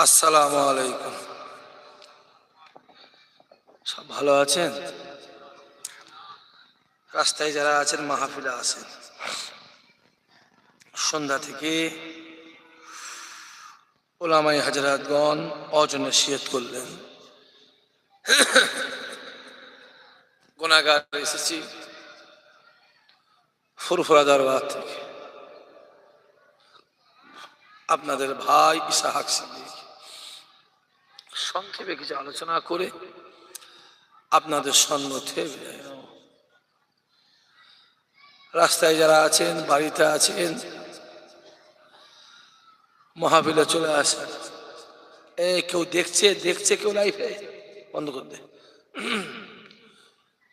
আসসালামু আলাইকুম। সব ভালো আছেন? রাস্তায় যারা আছেন মাহফিলে আছেন, সন্ধ্যা থেকে ওলামায়ে হাজরাতগণ অজনসিয়ত করলেন। গুনাহগার এসেছি ফুরফুরা দরবার থেকে, আপনাদের ভাই ইসহাক সিদ্দিক সংক্ষেপে কিছু আলোচনা করে আপনাদের সম্মুখে রাস্তায় যারা আছেন, বাড়িতে আছেন, মাহফিলে চলে আসেন। কেউ দেখছে কেউ লাইভে বন্ধ করতে,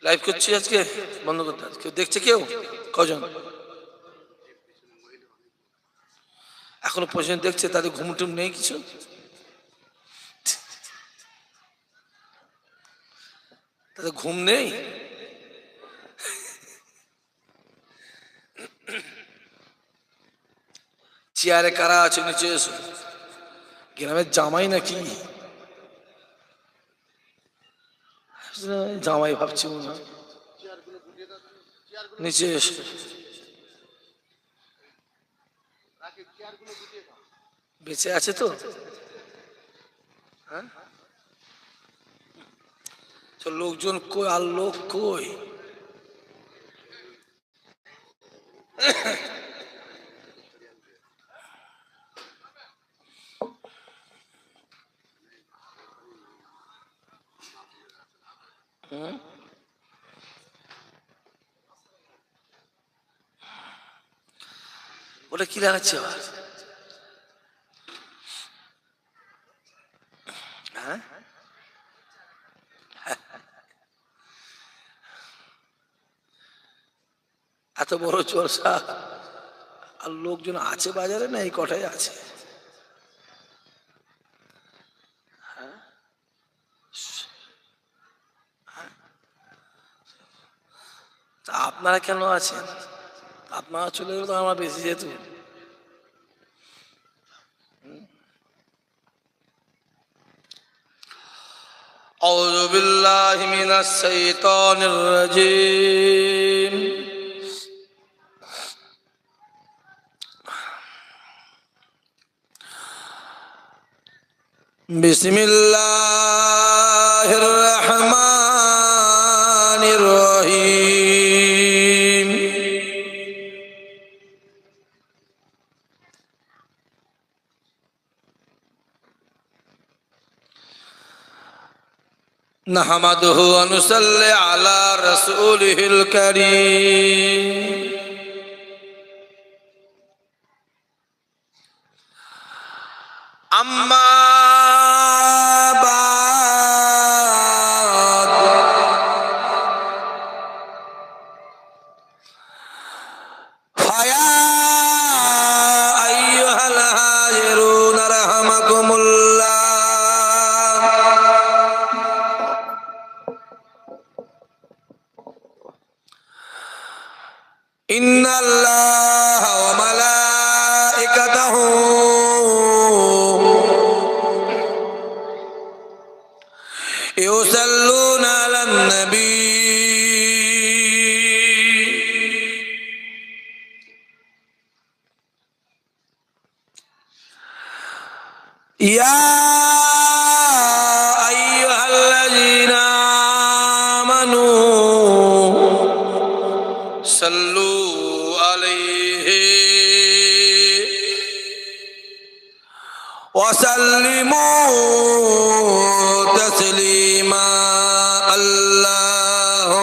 লাইভ করছি আজকে বন্ধ করতে। কেউ দেখছে? কজন এখনো পর্যন্ত দেখছে? তাদের ঘুম টুম নেই কিছু? তাদের ঘুম নেই? চেয়ারে কারা আছে নিচে এসো। গ্রামের জামাই নাকি? জামাই ভাবছি না, নিচে এসো। বেঁচে আছে তো? হ্যাঁ, লোকজন কই? আর লোক কই? ওটা কি লাগাচ্ছে আবার? হ্যাঁ, এত বড় চর্চা আর লোকজন আছে বাজারে না? এই কটাই আছে। তা আপনারা কেন আছেন? আপনারা চলে গেলে তো আমার বেশি যেত। আউযু বিল্লাহি মিনাশ শাইতানির রাজীম। বিসমিল্লাহির রহমানির রহিম। নাহমাদুহু ওয়া নুসাল্লি আলা রাসূলিহিল কারীম। আম্মা বা'দ, ফায়া আইয়ুহাল হাজিরুনা রাহমাকুমুল্লাহ। ইন্নাল্লাহা ওয়া মালাইকাতাহু ইউসাল্লুনা আলান নবী। ইয়া আইয়ুহাল্লাযীনা আমানু সাল্লু আলাইহি ওয়া সাল্লিমু তাসলিমা। আল্লাহুম্মা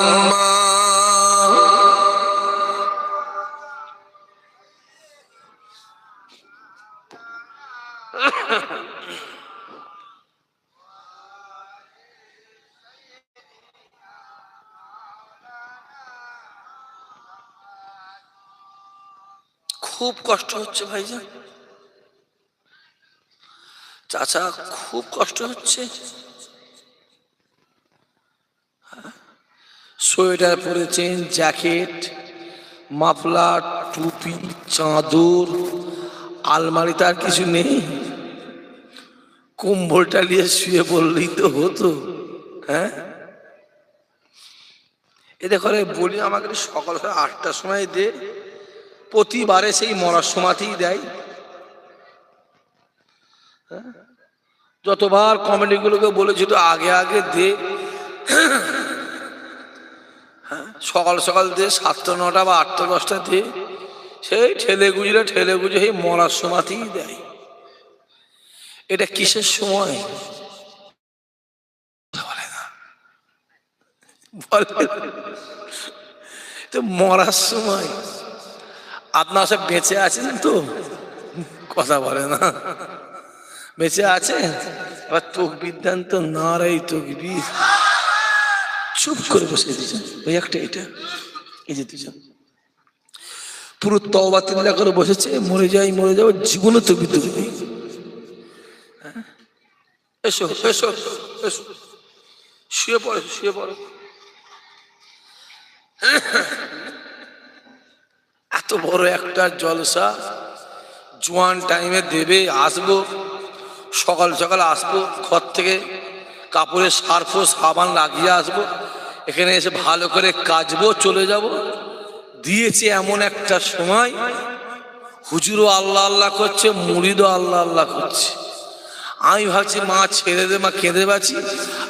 খুব কষ্ট হচ্ছে ভাইজান, চাচা, খুব কষ্ট হচ্ছে। সোয়েটার পরেছেন, জ্যাকেট, মাফলার, টুপি, চাদর, আলমারিতে আর কিছু নেই। কম্বলটা নিয়ে শুয়ে বললেই তো হতো। হ্যাঁ, এতে করে বলি আমাকে সকাল সকাল 8টার সময় দে, প্রতিবারে সেই মরার সময়তেই দেয়। যতবার কমিটিগুলোকে বলেছি তো আগে আগে দে, সকাল সকাল দে, 7টা 9টা বা 8টা 10টা দে, সেই ঠেলে গুজরে সেই মরার সময়তেই দেয়। এটা কিসের সময় বলে না, তো মরার সময়। আপনারা সব বেঁচে আছেন তো, কথা বলে না, বেঁচে আছে। এবার তকবির দেন তো, নারাই তকবির। চুপ করে বসে দিয়েছেন ওই একটা, এটা এই যে দুজন পুরো তওবা তিল্লা করে বসেছে, মরে যাই মরে যাবো, জীবনে তকবির তকবি। এসো এসো এসো, শুয়ে পড়ো শুয়ে পড়ো। এত বড় একটা জলসা, জোয়ান টাইমে দেবে, আসবো সকাল সকাল, আসবো ঘর থেকে কাপড়ে সার্ফ সাবান লাগিয়ে আসবো, এখানে এসে ভালো করে কাচবো, চলে যাব। দিয়েছে এমন একটা সময়, হুজুরও আল্লাহ আল্লাহ করছে, মুরিদও আল্লাহ আল্লাহ করছে। আমি ভাবছি মা ছেড়ে দে, মা কেঁদে বাঁচি,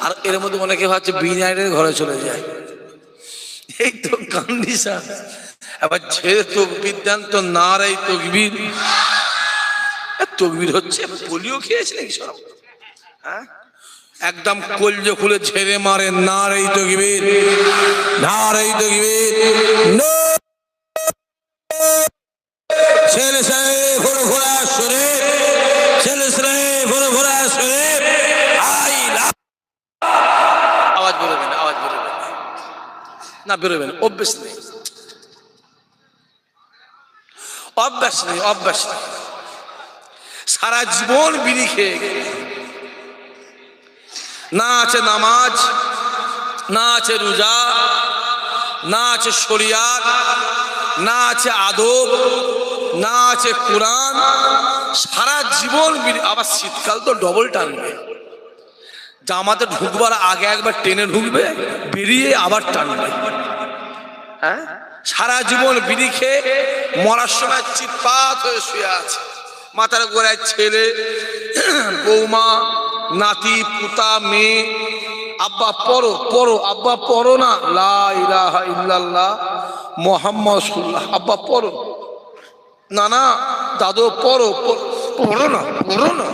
আর এর মধ্যে অনেকে ভাবছে বিনাইরের ঘরে চলে যায়। এই তো কন্ডিশন। এবার ছেড়ে তকবির দেন তো, নারাই তকবির। তকবির হচ্ছে পোলিও খেয়েছে নাকি সব? হ্যাঁ, একদম কলজে খুলে ছেড়ে মারে, নারাই তকবির, নারাই তকবির। ছেলে সাহেব ঘোরা ঘোরা সরে, ছেলে সাহেব ঘোরা ঘোরা সরে। আওয়াজ বেরোবেন, আওয়াজ বেরোবেন না, বেরোবেন, অভ্যেস নেই, অভ্যাস নেই, অভ্যাস নেই। সারা জীবন বিড়ি খেয়ে গেলে, না আছে নামাজ, না আছে রোজা, না আছে শরিয়াত, না আছে আদব, না আছে কোরআন, সারা জীবন বিড়ি। আবার শীতকাল তো ডবল টানবে, জামাতে ঢুকবার আগে একবার টেনে ঢুকবে, বেরিয়ে আবার টানবে। হ্যাঁ, সারা জীবন বিড়ি খেয়ে মরার সময় চিৎপাত হয়ে শুয়ে আছে। মাথার গোড়ায় ছেলে, বৌমা, নাতি, পুতা, মেয়ে। আব্বা পড়ো পড়ো, আব্বা পড়ো না, লা ইলাহা ইল্লাল্লাহ মুহাম্মাদুর রাসূলুল্লাহ, আব্বা পড়ো না, না দাদু পড়ো, পড়ো না, পড়ো না,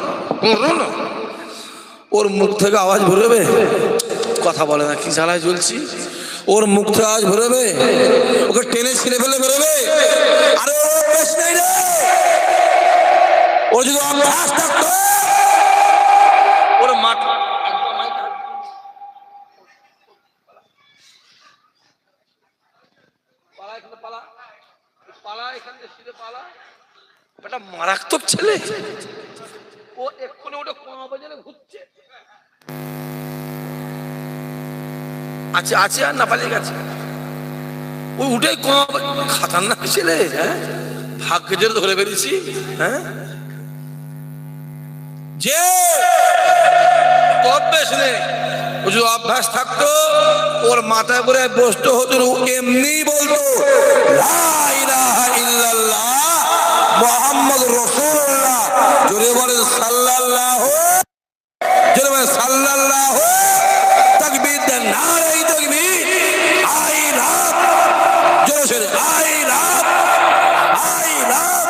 পড়ো না। ওর মুখ থেকে আওয়াজ বেরোবে, কথা বলে না, কি জ্বালায় জ্বলছি। ওর মুখ থেকে আওয়াজ বেরোবে, ওকে টেনে ছিঁড়ে ফেলে বেরোবে। আরে ওর যদি অভ্যাস থাকতো, ওর মাথা মারাত্মক ছেলে, ও এক্ষুনি ওটা কমা বাজারে ঘুরছে। আছে আছে আর না পালিয়ে গেছে, ওই উঠেই কমা খাতারনাক ছেলে। হ্যাঁ, ভাগ্যের জন্য ধরে বেরিয়েছি। হ্যাঁ, যে অভ্যাস নেই, ও যদি অভ্যাস থাকতো, ওর মাথায় করে বসতো, হতো এমনি বলতো লা ইলাহা ইল্লাল্লাহ মুহাম্মাদুর রাসূলুল্লাহ। জোরে বলেন সাল্লাল্লাহু, জোরে বলেন সাল্লাল্লাহু। তাকবীর দেন, নারাই তাকবীর। আই লাভ, জোরে জোরে I love, I love,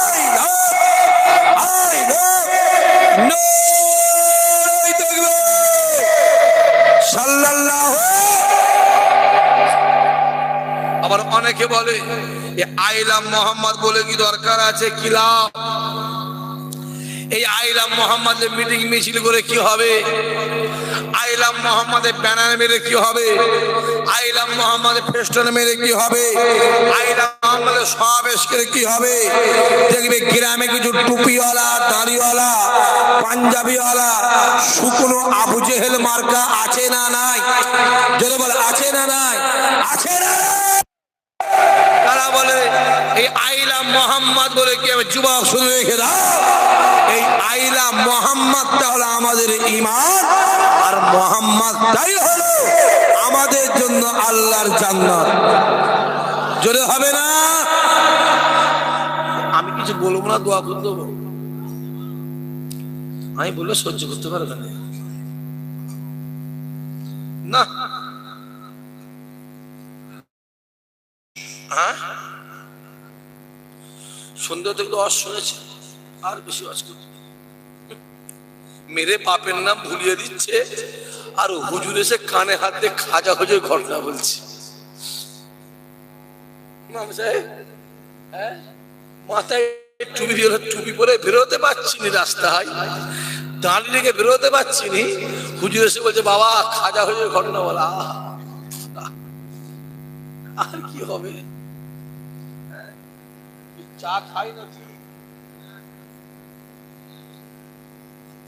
I love, I love, নারাই তাকবীর, সাল্লাল্লাহু। আবার অনেকে বলে আইলাম মোহাম্মদ বলে কি দরকার আছে, কি লাভ? এই আইলাম মোহাম্মদের মিটিং মিছিল করে কি হবে? আইলাম মোহাম্মদের ব্যানার মেরে কি হবে? আইলাম মোহাম্মদের ফেস্টন মেরে কি হবে? আইলাম মোহাম্মদের সমাবেশ করে কি হবে? দেখবে গ্রামে কিছু টুপিওয়ালা, দাড়িওয়ালা, পাঞ্জাবিওয়ালা, শুকনো আবু জেহেল মার্কা আছে না নাই? যদি বলে আছে না নাই? আছে না। তারা বলে এই আইলা মোহাম্মদ বলে কি আমি যুবক শুনে রেখে দাও, এই আইলা মোহাম্মদটা হলো আমাদের ঈমান, আর মোহাম্মদটাই হলো আমাদের জন্য আল্লাহর জান্নাত। জোরে হবে না? আমি কিছু বলবো না, দোয়া করে দেবো। আমি বললে সহ্য করতে পারবে না, না হ্যাঁ সন্ধ্যা থেকে অস শুনেছে, আর বেশি অস করতে মেরে বাপের নাম ভুলিয়ে দিচ্ছে, আর হুজুর এসে কানে হাত দিয়ে খাজা হুজুর ঘটনা বলছে। মাথায় টুপি পরে বেরোতে পারছি নি, রাস্তায় দাঁড়িয়ে রেখে বেরোতে পারছি নি, হুজুর এসে বলছে বাবা খাজা হুজুর ঘটনা বলা। আর কি হবে, চা খাই না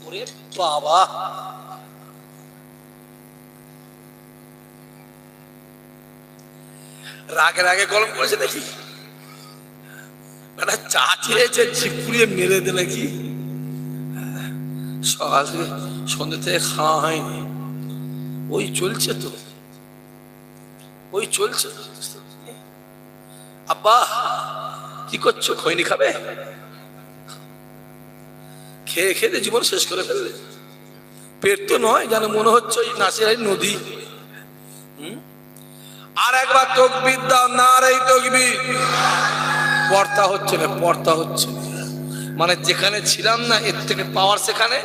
ওরে বাবা। রাগে রাগে গরম করেছে দেখি, চা চেয়েছে ঝিপুড়িয়ে মেরে দে নাকি। সকাল থেকে সন্ধ্যে থেকে খাওয়া হয়নি, ওই চলছে তো, ওই চলছে। আব্বা কি করছো, খৈনি খাবে? খেয়ে খেয়ে জীবন শেষ করে ফেললে। পেট তো নয়, যেন মনে হচ্ছে ওই নাসিরাই নদী। আর একবার তাকবীর দাও, নারে তাকবীর। পর্দা হচ্ছে না, পর্দা হচ্ছে না, মানে যেখানে ছিলাম না এর থেকে পাওয়ার সেখানে,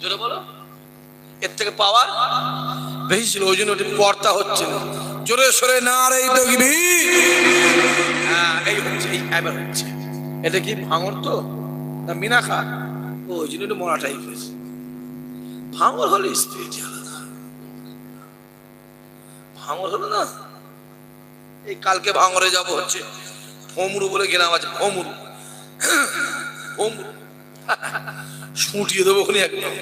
জোরে বলো, এর থেকে পাওয়ার বেশি ছিল, ওই জন্য ওটি পর্দা হচ্ছে না। জোরে সরে নারে তাকবীর। হ্যাঁ এই হচ্ছে, এই এবার হচ্ছে। এটা কি ভাঙর তো না মিনাখা? ওই জন্য একটু মোনা টাইপের। ভাঙর হলে স্পিড আলাদা, ভাঙর হলো না। এই কালকে ভাঙরে যাবো হচ্ছে, ভমরু বলে গ্রাম আছে, ভমরু, ভমরু শুটিয়ে দেবো ওখানে একদম।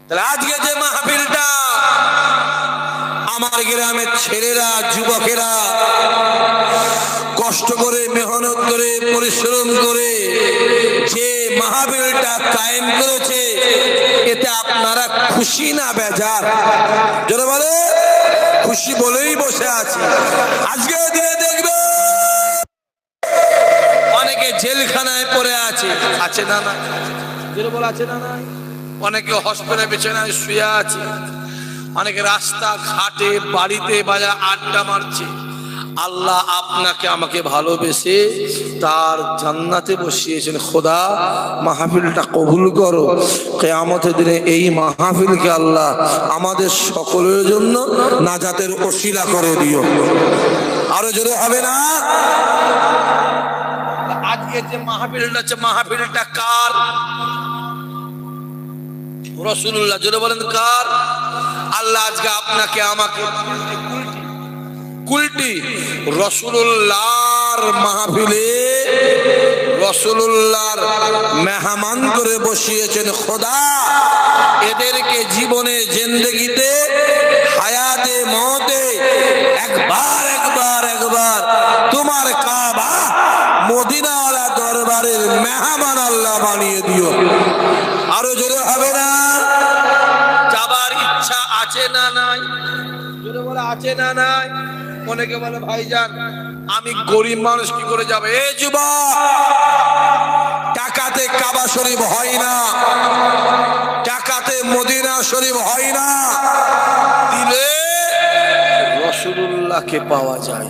তাহলে আজকে যে মাহফিলটা আমার গ্রামের ছেলেরা যুবকেরা কষ্ট করে মেহনত করে পরিশ্রম করে যে মাহফিলটা কায়েম করেছে, এতে আপনারা খুশি না বেজার? যারা বলে খুশি বলেই বসে আছি। আজকে দিনে দেখবে অনেকে জেলখানায় পড়ে আছে, আছে না না? যারা বলে আছে না না? অনেকে হসপিটালে বিছানায় শুয়ে আছে, অনেকে রাস্তা ঘাটে বাড়িতে বাজার আড্ডা মারছে। আল্লাহ আপনাকে আমাকে ভালোবেসে তার জান্নাতে বসিয়েছেন। খোদা মাহফিলটা কবুল করো, কিয়ামতের দিনে এই মাহফিলকে আল্লাহ আমাদের সকলের জন্য নাজাতের ওসিলা করে দিও। আরো জোরে হবে না? আজকে যে মাহফিলটা আছে, মাহফিলটা কার? রাসূলুল্লাহ। জোরে বলেন কার? আল্লাহ আজকে আপনাকে আমাকে কুলটি রাসূলুল্লাহর মাহফিলে রাসূলুল্লাহর মেহমান করে বসিয়েছেন। খোদা এদেরকে জীবনে জিন্দেগিতে হায়াতে মওতে একবার একবার একবার তোমার কাবা মদিনাওয়ালা দরবারের মেহমান আল্লাহ বানিয়ে দিও। আরো জোরে হবে না? যাবার ইচ্ছা আছে না নাই? জোরে বলে আছে না নাই? অনেকে বলে ভাইজান আমি গরিব মানুষ কি করে যাবে? এ যুবক, টাকাতে কাবা শরীফ হয় না, টাকাতে মদিনা শরীফ হয় না, দিলে রাসূলুল্লাহকে পাওয়া যায়।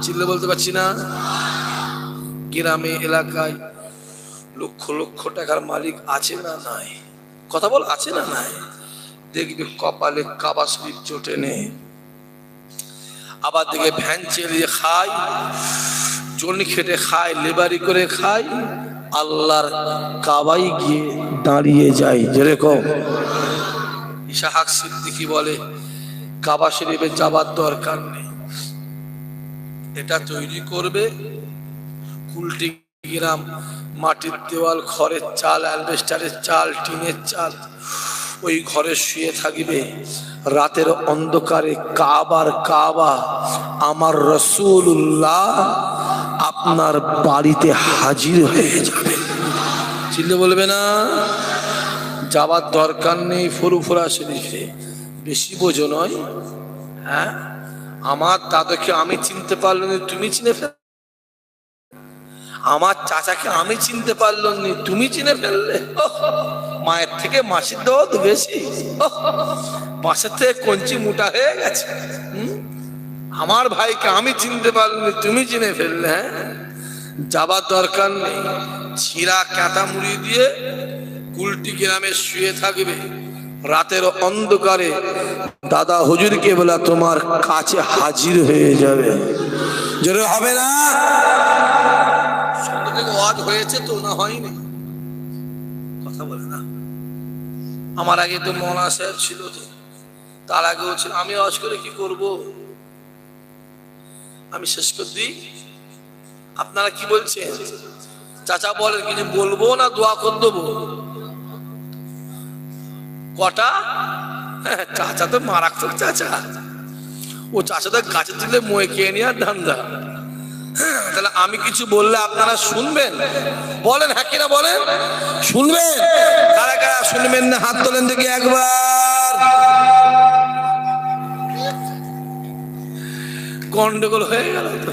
চিল্লে বলতে পারছি না? গ্রামে এলাকায় লক্ষ লক্ষ টাকার মালিক আছে না নাই? কথা বল, আছে না নাই? দেখবে কপালে কাবা শরীফ জোটে নেই, আবার দেখে ভ্যান চালিয়ে খায়, জনি খেটে খায়, লেবারি করে খায়, আল্লাহর কাবাই গিয়ে দাঁড়িয়ে যায়। যেরকম ইসহাক সিদ্দিকী বলে কাবা শরীফে যাবার দরকার নেই, এটা তৈরি করবে কুলটি গ্রাম, মাটির দেওয়াল, খড়ের চাল, অ্যালবেস্টারের চাল, টিনের চাল, ওই ঘরে শুয়ে থাকবে, রাতের অন্ধকারে কাবার কাবা আমার রাসূলুল্লাহ আপনার বাড়িতে হাজির হয়ে যাবে। চিল্লে বলবে না? যাবার দরকার নেই ফুরফুরা শরীফে, বেশি বোঝো নয়। হ্যাঁ, আমার দাদাকে আমি চিনতে পারলো না, তুমি চিনে ফেল। আমার চাচাকে আমি চিনতে পারলো না, তুমি চিনে ফেললে। মায়ের থেকে মাসির দৌদ বেশি, মাসের থেকে কঞ্চি মোটা হয়ে গেছে। আমার ভাইকে আমি চিনতে পারলো না, তুমি চিনে ফেললে। হ্যাঁ, যাবার দরকার নেই, ছিঁড়া কাঁটা মুড়ি দিয়ে কুলটি গ্রামে শুয়ে থাকবে, রাতের অন্ধকারে দাদা হুজুরকে বলা তোমার কাছে হাজির হয়ে যাবে। জোরে হবে না? সন্ধ্যা থেকে ওয়াজ হয়েছে তো না হয়নি? কথা বলে না। আমার আগে তো মৌলানা সাহেব ছিল, তো তার আগেও ছিল। আমি ওয়াজ করে কি করব? আমি শেষ করে দিই। আপনারা কি বলছেন? চাচা বলেন কিছু বলবো না দোয়া করে দেবো? কটা? চাচা তো মারাত্মক চাচা, ও চাচা তো গাছে তুলে মই খেয়ে নিয়ে ধান্দা। তাহলে আমি কিছু বললে আপনারা শুনবেন? বলেন হ্যাঁ কিনা বলেন? শুনবেন? কারা কারা শুনবেন না হাত তোলেন দেখি একবার। গন্ডগোল হয়ে গেল তো।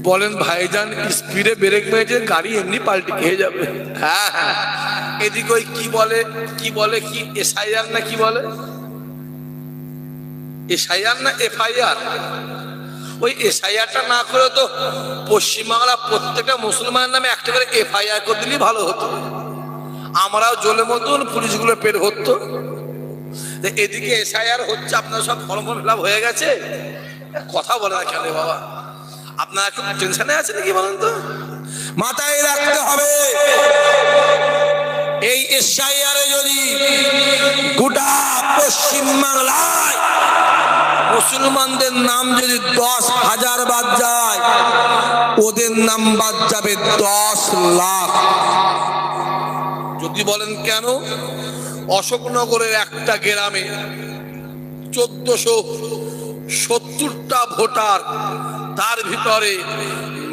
বলেন ভাইজান স্পিডে ব্রেক মেরেছে, গাড়ি এমনি পাল্টে খেয়ে যাবে। হ্যাঁ হ্যাঁ, এদিকে ওই কি বলে কি এসআইআর না কি বলে, এসআইআর না এফআইআর, ওই এসআইআরটা না করে তো পশ্চিমবাংলা প্রত্যেকটা মুসলমানের নামে একটা করে এফআইআর করে দিলেই ভালো হতো। আমরাও জলে মতন পুলিশগুলো পেট হতো। এদিকে এসআইআর হচ্ছে, আপনার সব ফর্ম ফিল আপ হয়ে গেছে, কথা বলে না কেন বাবা? আপনারা একটু টেনশনে আছে নাকি বলেন তো? মাথায় রাখতে হবে, এই এসআইআর যদি গোটা পশ্চিম বাংলায় মুসলমানদের নাম যদি 10,000 বাদ যায়, ওদের নাম বাদ যাবে 10 লাখ। যদি বলেন কেন? অশোকনগরের একটা গ্রামে 1470টা ভোটার, তার ভিতরে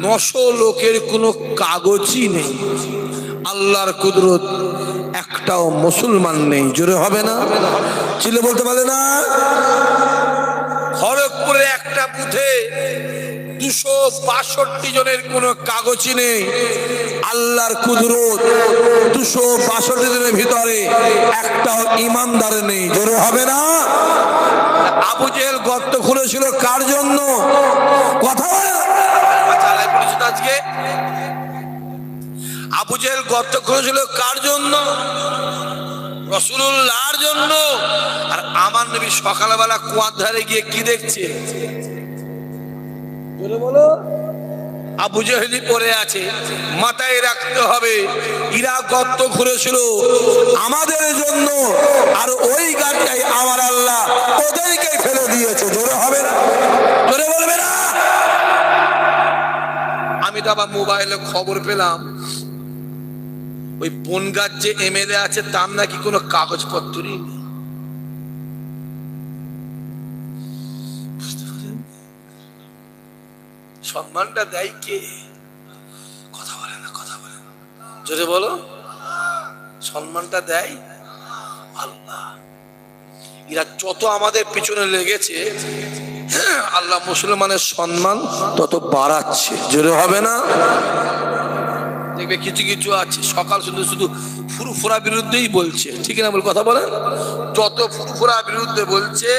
900 লোকের কোনো কাগজই নেই। আল্লাহর কুদরত, একটাও মুসলমান নেই। জোরে হবে না? চিল্লে বলতে পারে না? খড়গপুরে একটা বুথে 262 জনের কোনো কাগজই নেই। আল্লাহর কুদরত, 262 জনের ভিতরে একটাও ইমানদার নেই। জোরে হবে না? আবু জেহেল গর্ত খুলেছিল কার জন্য? কথা বলে আজকে আবু জেহেল গর্ত খুলেছিল কার জন্য? রাসূলুল্লাহর জন্য। আর আমার নবী সকালবেলা কুয়ার ধারে গিয়ে কি দেখছে? বলো। আবু জেহেলই পড়ে আছে। মাথায় রাখতে হবে, ইরা গর্ত খুঁড়েছিল আমাদের জন্য, আর ওই গাছটাই আমার আল্লাহ ওদেরকে ফেলে দিয়েছে। জোরে হবে না? জোরে বলবে না? আমি তো আবার মোবাইলে খবর পেলাম, ওই বনগাছ যে এমএলএ আছে তার নাকি কোনো কাগজপত্রই নেই। সম্মানটা দেয় কে? কথা বলে না, কথা বলে না, জোরে বলো। সম্মানটা দেয় আল্লাহ। এরা যত আমাদের পিছনে লেগেছে, আল্লাহ মুসলমানের সম্মান তত বাড়াচ্ছে। জোরে হবে না? দেখবে কিছু কিছু আছে সকাল শুধু শুধু ফুরফুরা বিরুদ্ধেই বলছে, ঠিক না? বল কথা বলেন। যত ফুরফুরা বিরুদ্ধে বলছে,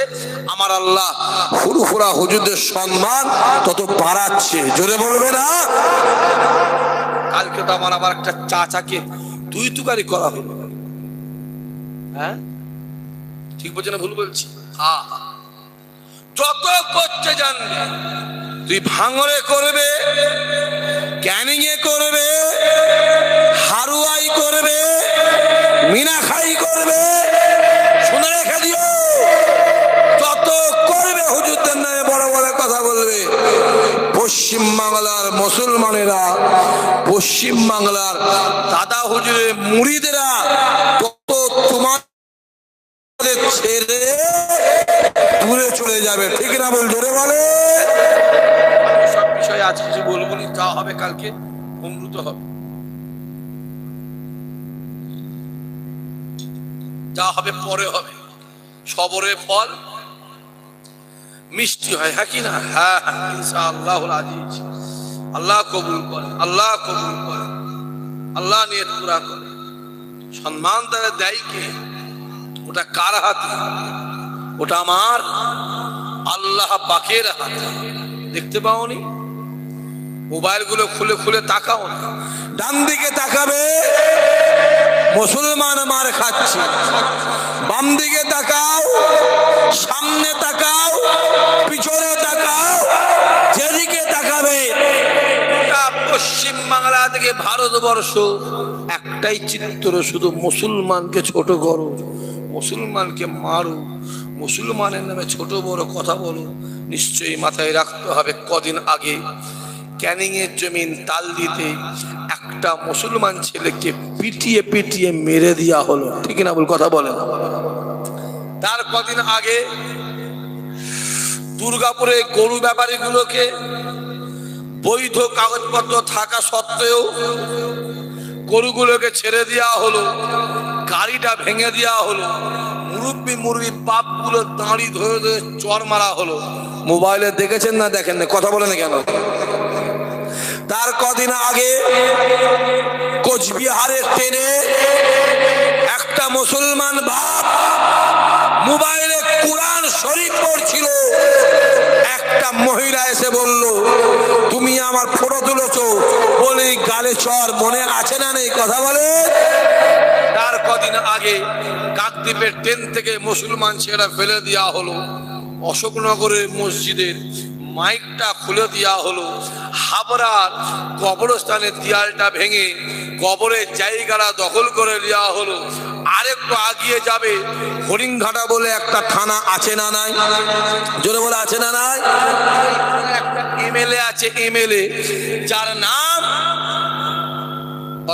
আমার আল্লাহ ফুরফুরা হুজুরদের সম্মান তত বাড়াচ্ছে। জোরে বলবে না? কালকে তো আমার আবার একটা চাচাকে 2 তুকারি করা হলো। হ্যাঁ, ঠিক বলছে না ভুল বলছি? হ্যাঁ, যত করছে জানবে, তুই ভাঙরে করবে, ক্যানিং এ করবে, হারুয়াই করবে, মিনাখাই করবে, শুনে রেখে দিও, যত করবে হুজুরদের নামে বড় বড় কথা বলবে। পশ্চিম বাংলার মুসলমানেরা, পশ্চিম বাংলার দাদা হুজুরের মুরিদেরা তত ছেড়ে দূরে চলে যাবে, ঠিক না বল? জোরে বলে। সব বিষয়ে আজ কিছু বলবো না, যা হবে কালকে অমৃত হবে, যা হবে পরে হবে। সবরের ফল মিষ্টি হয়, হ্যাঁ কি না? হ্যাঁ ইনশাআল্লাহুল আজিজ। আল্লাহ কবুল করে, আল্লাহ কবুল করে, আল্লাহ নিয়ত পুরা করে। সম্মান তারা দেয় কে? ওটা কার হাতে? ওটা আমার আল্লাহ পাকের হাতে। দেখতে পাওনি? মোবাইল গুলো খুলে খুলে তাকাও না, ডান দিকে তাকাবে মুসলমান মার খাচ্ছে, বাম দিকে তাকাও, সামনে তাকাও, পিছনে তাকাও, যেদিকে তাকাবে পশ্চিম বাংলা থেকে ভারতবর্ষ একটাই চিত্র, শুধু মুসলমানকে ছোট করো, মুসলমানকে মারো, মুসলমানের নামে ছোট বড় কথা বলো। নিশ্চয়ই মাথায় রাখতে হবে, কদিন আগে ক্যানিং এর জমিন তাল দিতে একটা মুসলমান ছেলেকে পিটিয়ে পিটিয়ে মেরে দেওয়া হলো, ঠিক না বল? কথা বলে। তার কদিন আগে দুর্গাপুরে গরু ব্যাপারী গুলোকে বৈধ কাগজপত্র থাকা সত্ত্বেও গরুগুলোকে ছেড়ে দেওয়া হলো, গাড়িটা ভেঙে দেওয়া হলো, মুরব্বী বাপ গুলো দাঁড়ি ধরে ধরে চর মারা হলো। মোবাইলে দেখেছেন না দেখেন না? কথা বলেন কেন? তার কদিন আগে কোচবিহারের ট্রেনে একটা মুসলমান বাপ মোবাইলে কোরআন শরীফ পড়ছিল, একটা মহিলা এসে বলল, তুমি আমার ফটো তুলেছো বলে গালে চর, মনে আছে না নেই? কথা বলে। তার কদিন আগে কাকদ্বীপের ট্রেন থেকে মুসলমান ছেড়ে ফেলে দেওয়া হলো, অশোকনগরের মসজিদের মাইকটা খুলে দেওয়া হলো, হাবড়ার কবরস্থানের দেয়ালটা ভেঙে কবরের জায়গাটা দখল করে দেওয়া হলো। আরেকটু আগিয়ে যাবে হরিণঘাটা বলে একটা থানা আছে না নাই? জোরে বলে আছে না নাই? একটা এমএলএ আছে, এমএলএ যার নাম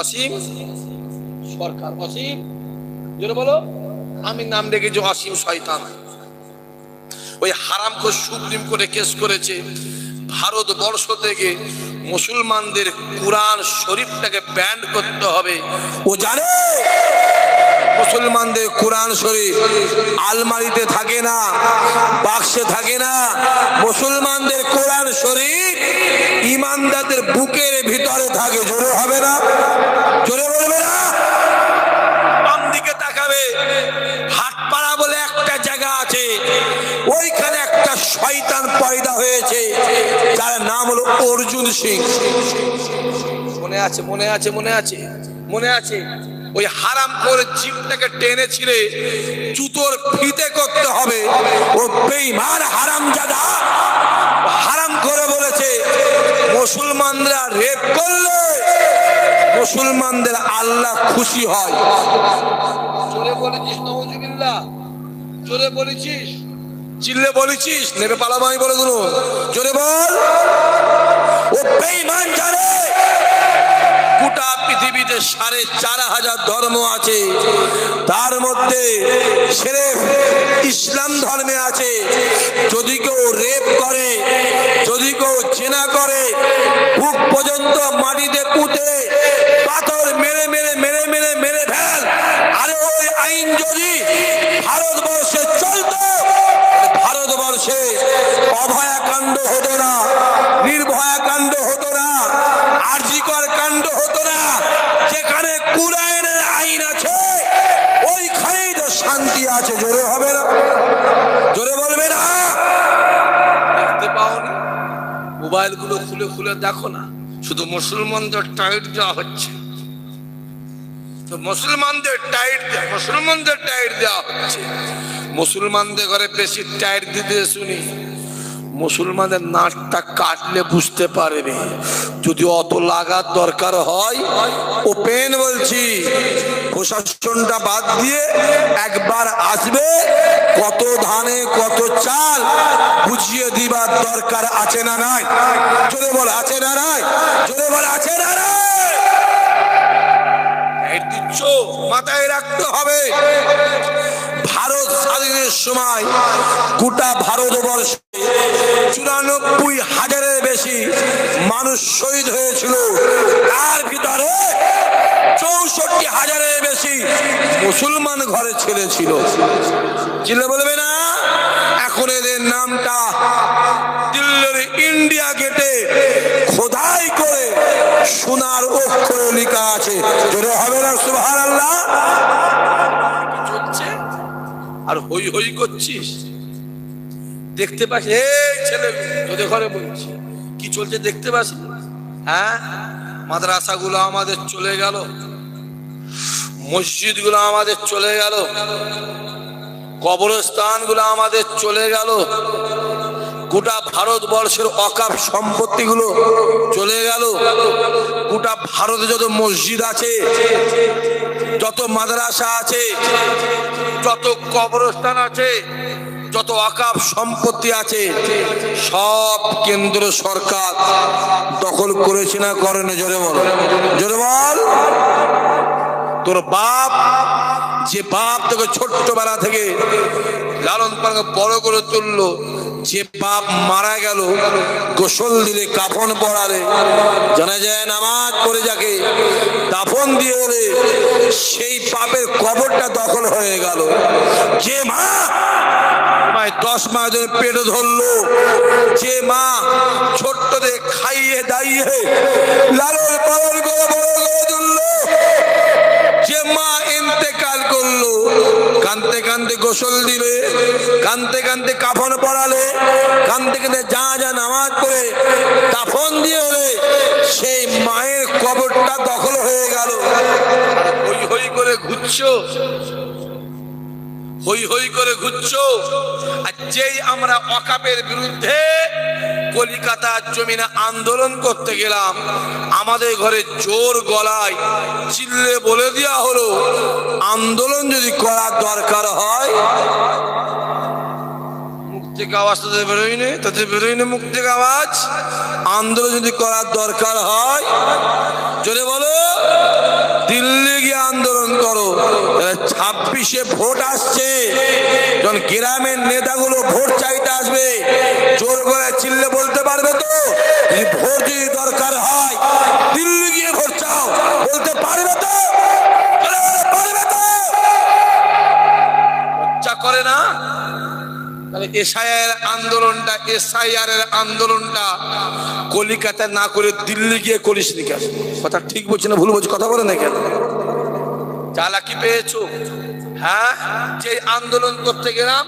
অসীম সরকার। অসীম, জোরে বলো। আমি নাম রেখেছি অসীম শয়তান। ওই হারামখোর সুপ্রিম কোর্টে কেস করেছে, ভারতবর্ষ থেকে মুসলমানদের কোরআন শরীফটাকে ব্যান করতে হবে। ও জানে মুসলমানদের কোরআন শরীফ আলমারিতে থাকে না, বাক্সে থাকে না। মুসলমানদের কোরআন শরীফ ইমানদারদের বুকের ভিতরে থাকে। জোরে হবে না? জোরে বলবে না? বাম দিকে তাকাবে, হাটপাড়া বলে একটা জায়গা আছে, ওইখানে একটা শয়তান পয়দা হয়েছে যার নাম হলো অর্জুন সিং। মনে আছে? মনে আছে? মনে আছে? মনে আছে? ওই হারাম করে জিপটাকে টেনে ছিঁড়ে জুতোর ফিতে করতে হবে। ও বেঈমান হারামজাদা হারাম করে বলেছে, মুসলমানরা রেপ করলে মুসলমানদের আল্লাহ খুশি হয়। জোরে বলেছিস নাউজুবিল্লাহ? জোরে বলেছিস? চিল্লে বলেছিস? নেবে পালাবো আমি বলে দিল। জোরে বল। ও বেঈমান জানে গোটা পৃথিবীতে 4,500 ধর্ম আছে, তার মধ্যে সির্ফ ইসলাম ধর্মে আছে যদি কেউ রেপ করে, যদি কেউ জেনা করে, বুক পর্যন্ত মাটিতে পুঁতে পাথর মেরে মেরে মেরে মেরে মেরে ফেল। আরে ওই আইন যদি ভারতবর্ষে চলতো, ভারতবর্ষে অভয়াকাণ্ড হতো না, নির্ভয়া কাণ্ড হতো না, আরজিকর কাণ্ড হতো না। যেখানে কুরআনের আইন আছে ওইখানেই তো শান্তি আছে। জোরে হবে না? জোরে বলবে না? দেখতে পাওনি? মোবাইল গুলো খুলে খুলে দেখো না, শুধু মুসলমানদের টাইট দেওয়া হচ্ছে, তো মুসলমানদের টাইট দেওয়া হচ্ছে। মুসলমানদের ঘরে বেশি টাইট দিতে শুনি, মুসলমানদের নাটটা কাটলে বুঝতে পারবে। যদি অত লাগার দরকার হয়, ওপেন বলছি, প্রশাসনটা বাদ দিয়ে একবার আসবে, কত ধানে কত চাল বুঝিয়ে দিবার দরকার আছে না নাই? জোরে বল, আছে না নাই? জোরে বল, আছে না নাই? মাথায় রাখতে হবে, ভারত স্বাধীনের সময় গোটা ভারতবর্ষে 94,000-এর বেশি মানুষ শহীদ হয়েছিল। তার ভিতরে 64,000-এর বেশি মুসলমান ঘরে ছেলে ছিল। চিল্লে বলবে না? এখন এদের নামটা দিল্লির ইন্ডিয়া গেটে খোদাই করে সোনার অক্ষরে লেখা আছে। জোরে হবে না সুবহানাল্লাহ? চলছে আর হই হই করছিস, দেখতে পাস? এই ছেলে তোদের ঘরে বলছি কি চলছে দেখতে পাস? হ্যাঁ, মাদ্রাসাগুলো আমাদের চলে গেল, মসজিদগুলো আমাদের চলে গেল, কবরস্থানগুলো আমাদের চলে গেল, গোটা ভারতবর্ষের অকাপ সম্পত্তিগুলো চলে গেল, গোটা ভারতে যত মসজিদ আছে, যত মাদ্রাসা আছে, যত কবরস্থান আছে, যত অকাপ সম্পত্তি আছে, সব কেন্দ্র সরকার দখল করেছে না করেনি? জোরে বল, জোরে বল। তোর বাপ, যে বাপ তোকে ছোট্টবেলা থেকে লালন পালন বড় করে তুললো, যে বাপ মারা গেল, গোসল দিলে, কাফন পরালে, জানা যায় নামাজ পড়ে যাকে দাফন দিয়ে এলে, সেই বাপের কবরটা দখল হয়ে গেল। যে মা 10 মাস ধরে পেট ধরলো, যে মা ছোট্টদের খাইয়ে দাইয়ে লালন পালন করে বড় করে তুললো, যে মা ইন্তেকাল করলো, কানতে কানতে গোসল দিলে, কানতে কানতে কাফন পরালে, কানতে কানতে যা যা নামাজ পড়ে দাফন দিয়ে হলে, সেই মায়ের কবরটা দখল হয়ে গেল। হই হই করে ঘুরছো, হই হই করে ঘুরছো। আর যেই আমরা ওয়াকাফের বিরুদ্ধে কলিকাতার জমিনে আন্দোলন করতে গেলাম, আমাদের ঘরে জোর গলায় চিল্লে বলে দেওয়া হলো, আন্দোলন যদি করার দরকার হয়, মুখ থেকে আওয়াজ তাদের বেরোয়নি, তাদের বেরোয়নি মুখ থেকে আওয়াজ, আন্দোলন যদি করার দরকার হয়, জোরে বলো, দিল্লি গিয়ে আন্দোলন করো। 26-এ ভোট আসছে, যখন গ্রামের নেতাগুলো ভোট চাইতে আসবে, জোর করে চিল্লে বলতে পারবে তো? ভোট যদি দরকার হয় দিল্লি গিয়ে ভোট চাও, বলতে পারবে তো? পারবে তো? লজ্জা করে না? তাহলে এসআইআর এর আন্দোলনটা কলিকাতা না করে দিল্লি গিয়ে করিস নি কেন? কথা ঠিক বলছি না ভুল বলছি? কথা বলে না কেন? চালাকি পেয়েছো? হ্যাঁ, যে আন্দোলন করতে গেলাম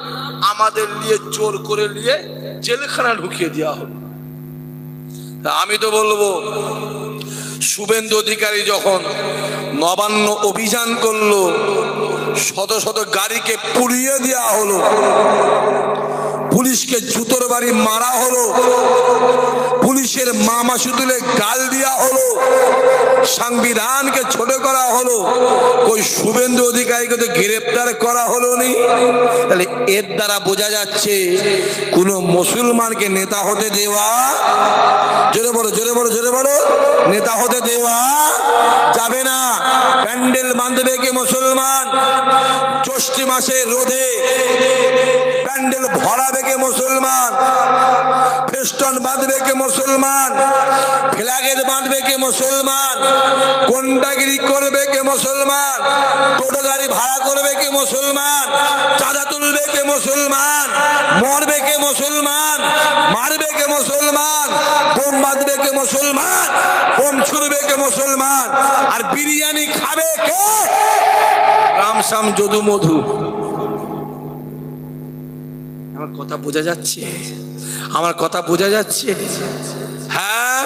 আমাদের নিয়ে জোর করে নিয়ে জেলখানা ঢুকিয়ে দেওয়া হলো। আমি তো বলবো, শুভেন্দু অধিকারী যখন নবান্ন অভিযান করলো, শত শত গাড়িকে পুড়িয়ে দেওয়া হলো, পুলিশকে জুতোর বাড়ি মারা হলো, পুলিশের মামাসু তুলে গাল দেওয়া হলো, সংবিধানকে ছোট করা হলো, কই শুভেন্দু অধিকারীকে তো গ্রেপ্তার করা হলো নি? তাহলে এর দ্বারা বোঝা যাচ্ছে কোন মুসলমানকে নেতা হতে দেওয়া, জোরে বলো, জোরে বলো, জোরে বলো, নেতা হতে দেওয়া যাবে না। প্যান্ডেল বাঁধবে কে মুসলমান? জ্যৈষ্ঠ মাসে রোদে প্যান্ডেল ভরাবে কে মুসলমান? ফেস্টন বাঁধবে কে মুসলমান? ফ্ল্যাগের বাঁধবে কে মুসলমান? কোনটাগিরি করবে কে মুসলমান? টোটো গাড়ি ভাড়া করবে কে মুসলমান? চাঁদা তুলবে কে মুসলমান? মরবে কে মুসলমান? মারবে কে মুসলমান? বোম বাঁধবে কে মুসলমান? বোম ছুড়বে কে মুসলমান? আর বিরিয়ানি খাবে কে? রামশ্যাম যদু মধু। আমার কথা বোঝা যাচ্ছে? আমার কথা বোঝা যাচ্ছে? হ্যাঁ,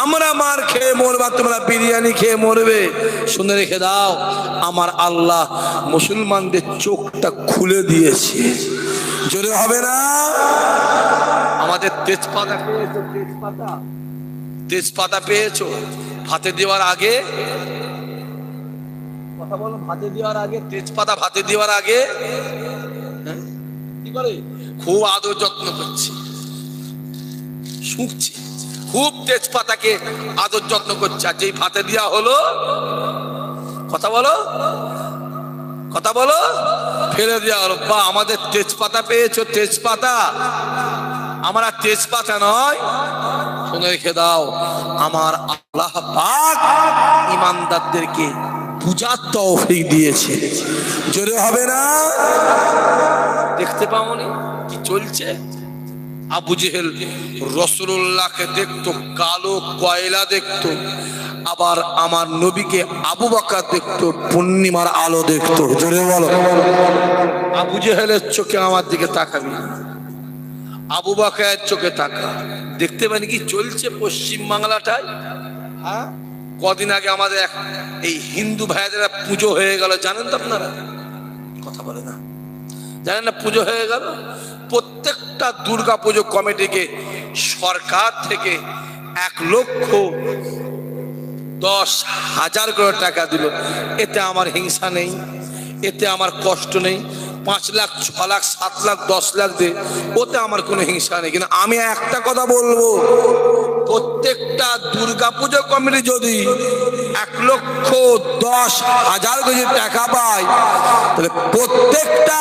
আমরা মার খেয়ে মরবা, তোমরা বিরিয়ানি খেয়ে মরবে। শুনে রেখে দাও, আমার আল্লাহ মুসলমানদের চোখটা খুলে দিয়েছে। জোরে হবে না? আমাদের তেজপাতা পেয়েছো, তেজপাতা, তেজপাতা পেয়েছো ভাতে দেওয়ার আগে? কথা বলো, ভাতে দেওয়ার আগে তেজপাতা, ভাতে দেওয়ার আগে কি করে? খুব আদর যত্ন করছে, শুকছে, খুব তেজপাতাকে আদর যত্ন করছে। আর যেই ভাতে দেওয়া হলো, কথা বলো, কথা বলো, ফেলে দেওয়া হলো। বা আমাদের তেজপাতা পেয়েছো, তেজপাতা, আমরা তেজপাতা নয়। শুনে রেখে দাও, আমার আল্লাহ পাক ইমানদারদেরকে পূজার তৌফিক দিয়েছে। জোরে হবে না? দেখতে পাওনি কি চলছে? আবু জেহেল রাসূলুল্লাহকে দেখতো কালো কয়লা দেখতো, আবার আমার নবীকে আবু বকর দেখতো পূর্ণিমার আলো দেখতো। জোরে বলো। আবু জেহেলের চোখে আমার দিকে তাকাবি, আবু বকরের চোখে তাকা, দেখতে পানি কি চলছে পশ্চিম বাংলাটায়। হ্যাঁ, কদিন আগে আমাদের এই হিন্দু ভাইদের পুজো হয়ে গেল, জানেন তো আপনারা? কথা বলে না, জানেন না? পুজো হয়ে গেল। প্রত্যেকটা দুর্গা পুজো কমিটিকে সরকার থেকে 1,10,000 করে টাকা দিল। এতে আমার হিংসা নেই, এতে আমার কষ্ট নেই। 5 লাখ, 6 লাখ, 7 লাখ, 10 লাখ দে, ওতে আমার কোনো হিংসা নেই। কিন্তু আমি একটা কথা বলবো, প্রত্যেকটা দুর্গা পুজো কমিটি যদি 1,10,000 করে টাকা পায়, তাহলে প্রত্যেকটা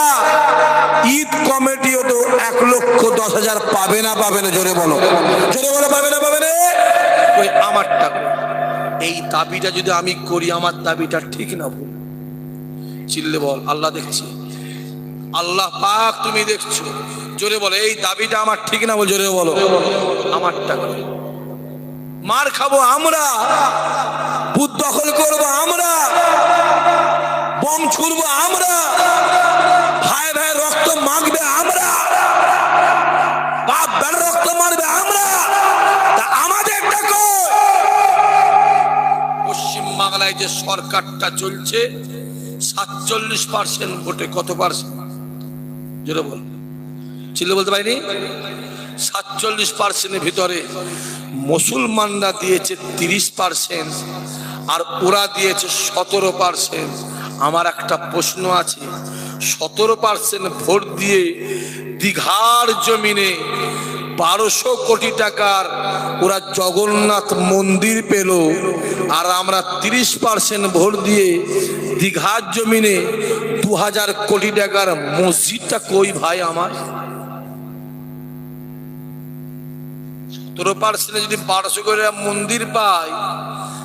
ঈদ কমিটিও তো 1,10,000 পাবে না? পাবে না? জোরে বলো, জোরে বলো, পাবে না? পাবে না? ওই আমার টাকা, এই দাবিটা যদি আমি করি, আমার দাবিটা ঠিক না ভুল? চিল্লে বল, আল্লাহ দেখছি, আল্লাহ পাক তুমি দেখছো। জোরে বলো, এই দাবিটা আমার ঠিক না বল? জোরে বলো। আমার টাকা মার খাবো আমরা, বুথ দখল করবো আমরা, বম ছুড়বো আমরা, ভাই ভাই রক্ত মাখবে আমরা, বাপ বের রক্ত মারবে আমরা, তা আমাদের টাকা। পশ্চিম বাংলায় যে সরকারটা চলছে 47% ভোটে, কত পার্সেন্ট? জোরে বল, চিল্লে বলতে পারিনি। 47%-এর ভিতরে মুসলমানরা দিয়েছে 30% আর ওরা দিয়েছে 17%। আমার একটা প্রশ্ন আছে, 17% ভোট দিয়ে দীঘার জমিনে 1200 কোটি টাকার ওরা জগন্নাথ মন্দির পেল, আর আমরা 30% ভোট দিয়ে দীঘার জমিনে 2000 কোটি টাকার মসজিদটা কই ভাই আমার? 17% যদি 1200 কোটি মন্দির পাই,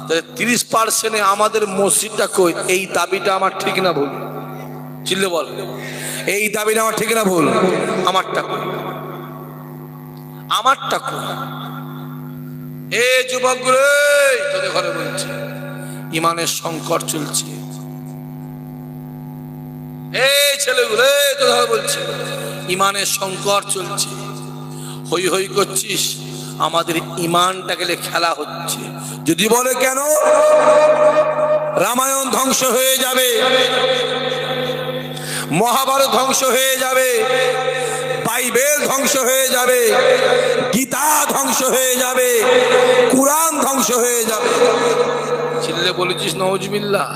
তাহলে 30% আমাদের মসজিদটা কই? এই দাবিটা আমার ঠিক না ভুল? চিল্লে বল, এই দাবিটা আমার ঠিক না ভুল? আমারটা কই? আমারটা কই? এ যুবক রে, তোদের ঘরে বলছে ইমানের সংকট চলছে। এই ছেলেগুলো, তোদের ঘরে বলছে ইমানের সংকট চলছে। হই হই করছিস, আমাদের ইমানটাকে খেলা হচ্ছে। যদি বলে কেন? রামায়ণ ধ্বংস হয়ে যাবে, মহাভারত ধ্বংস হয়ে যাবে, বাইবেল ধ্বংস হয়ে যাবে, গীতা ধ্বংস হয়ে যাবে, কুরআন ধ্বংস হয়ে যাবে। ছেলে বলেছিস নওজুবিল্লাহ?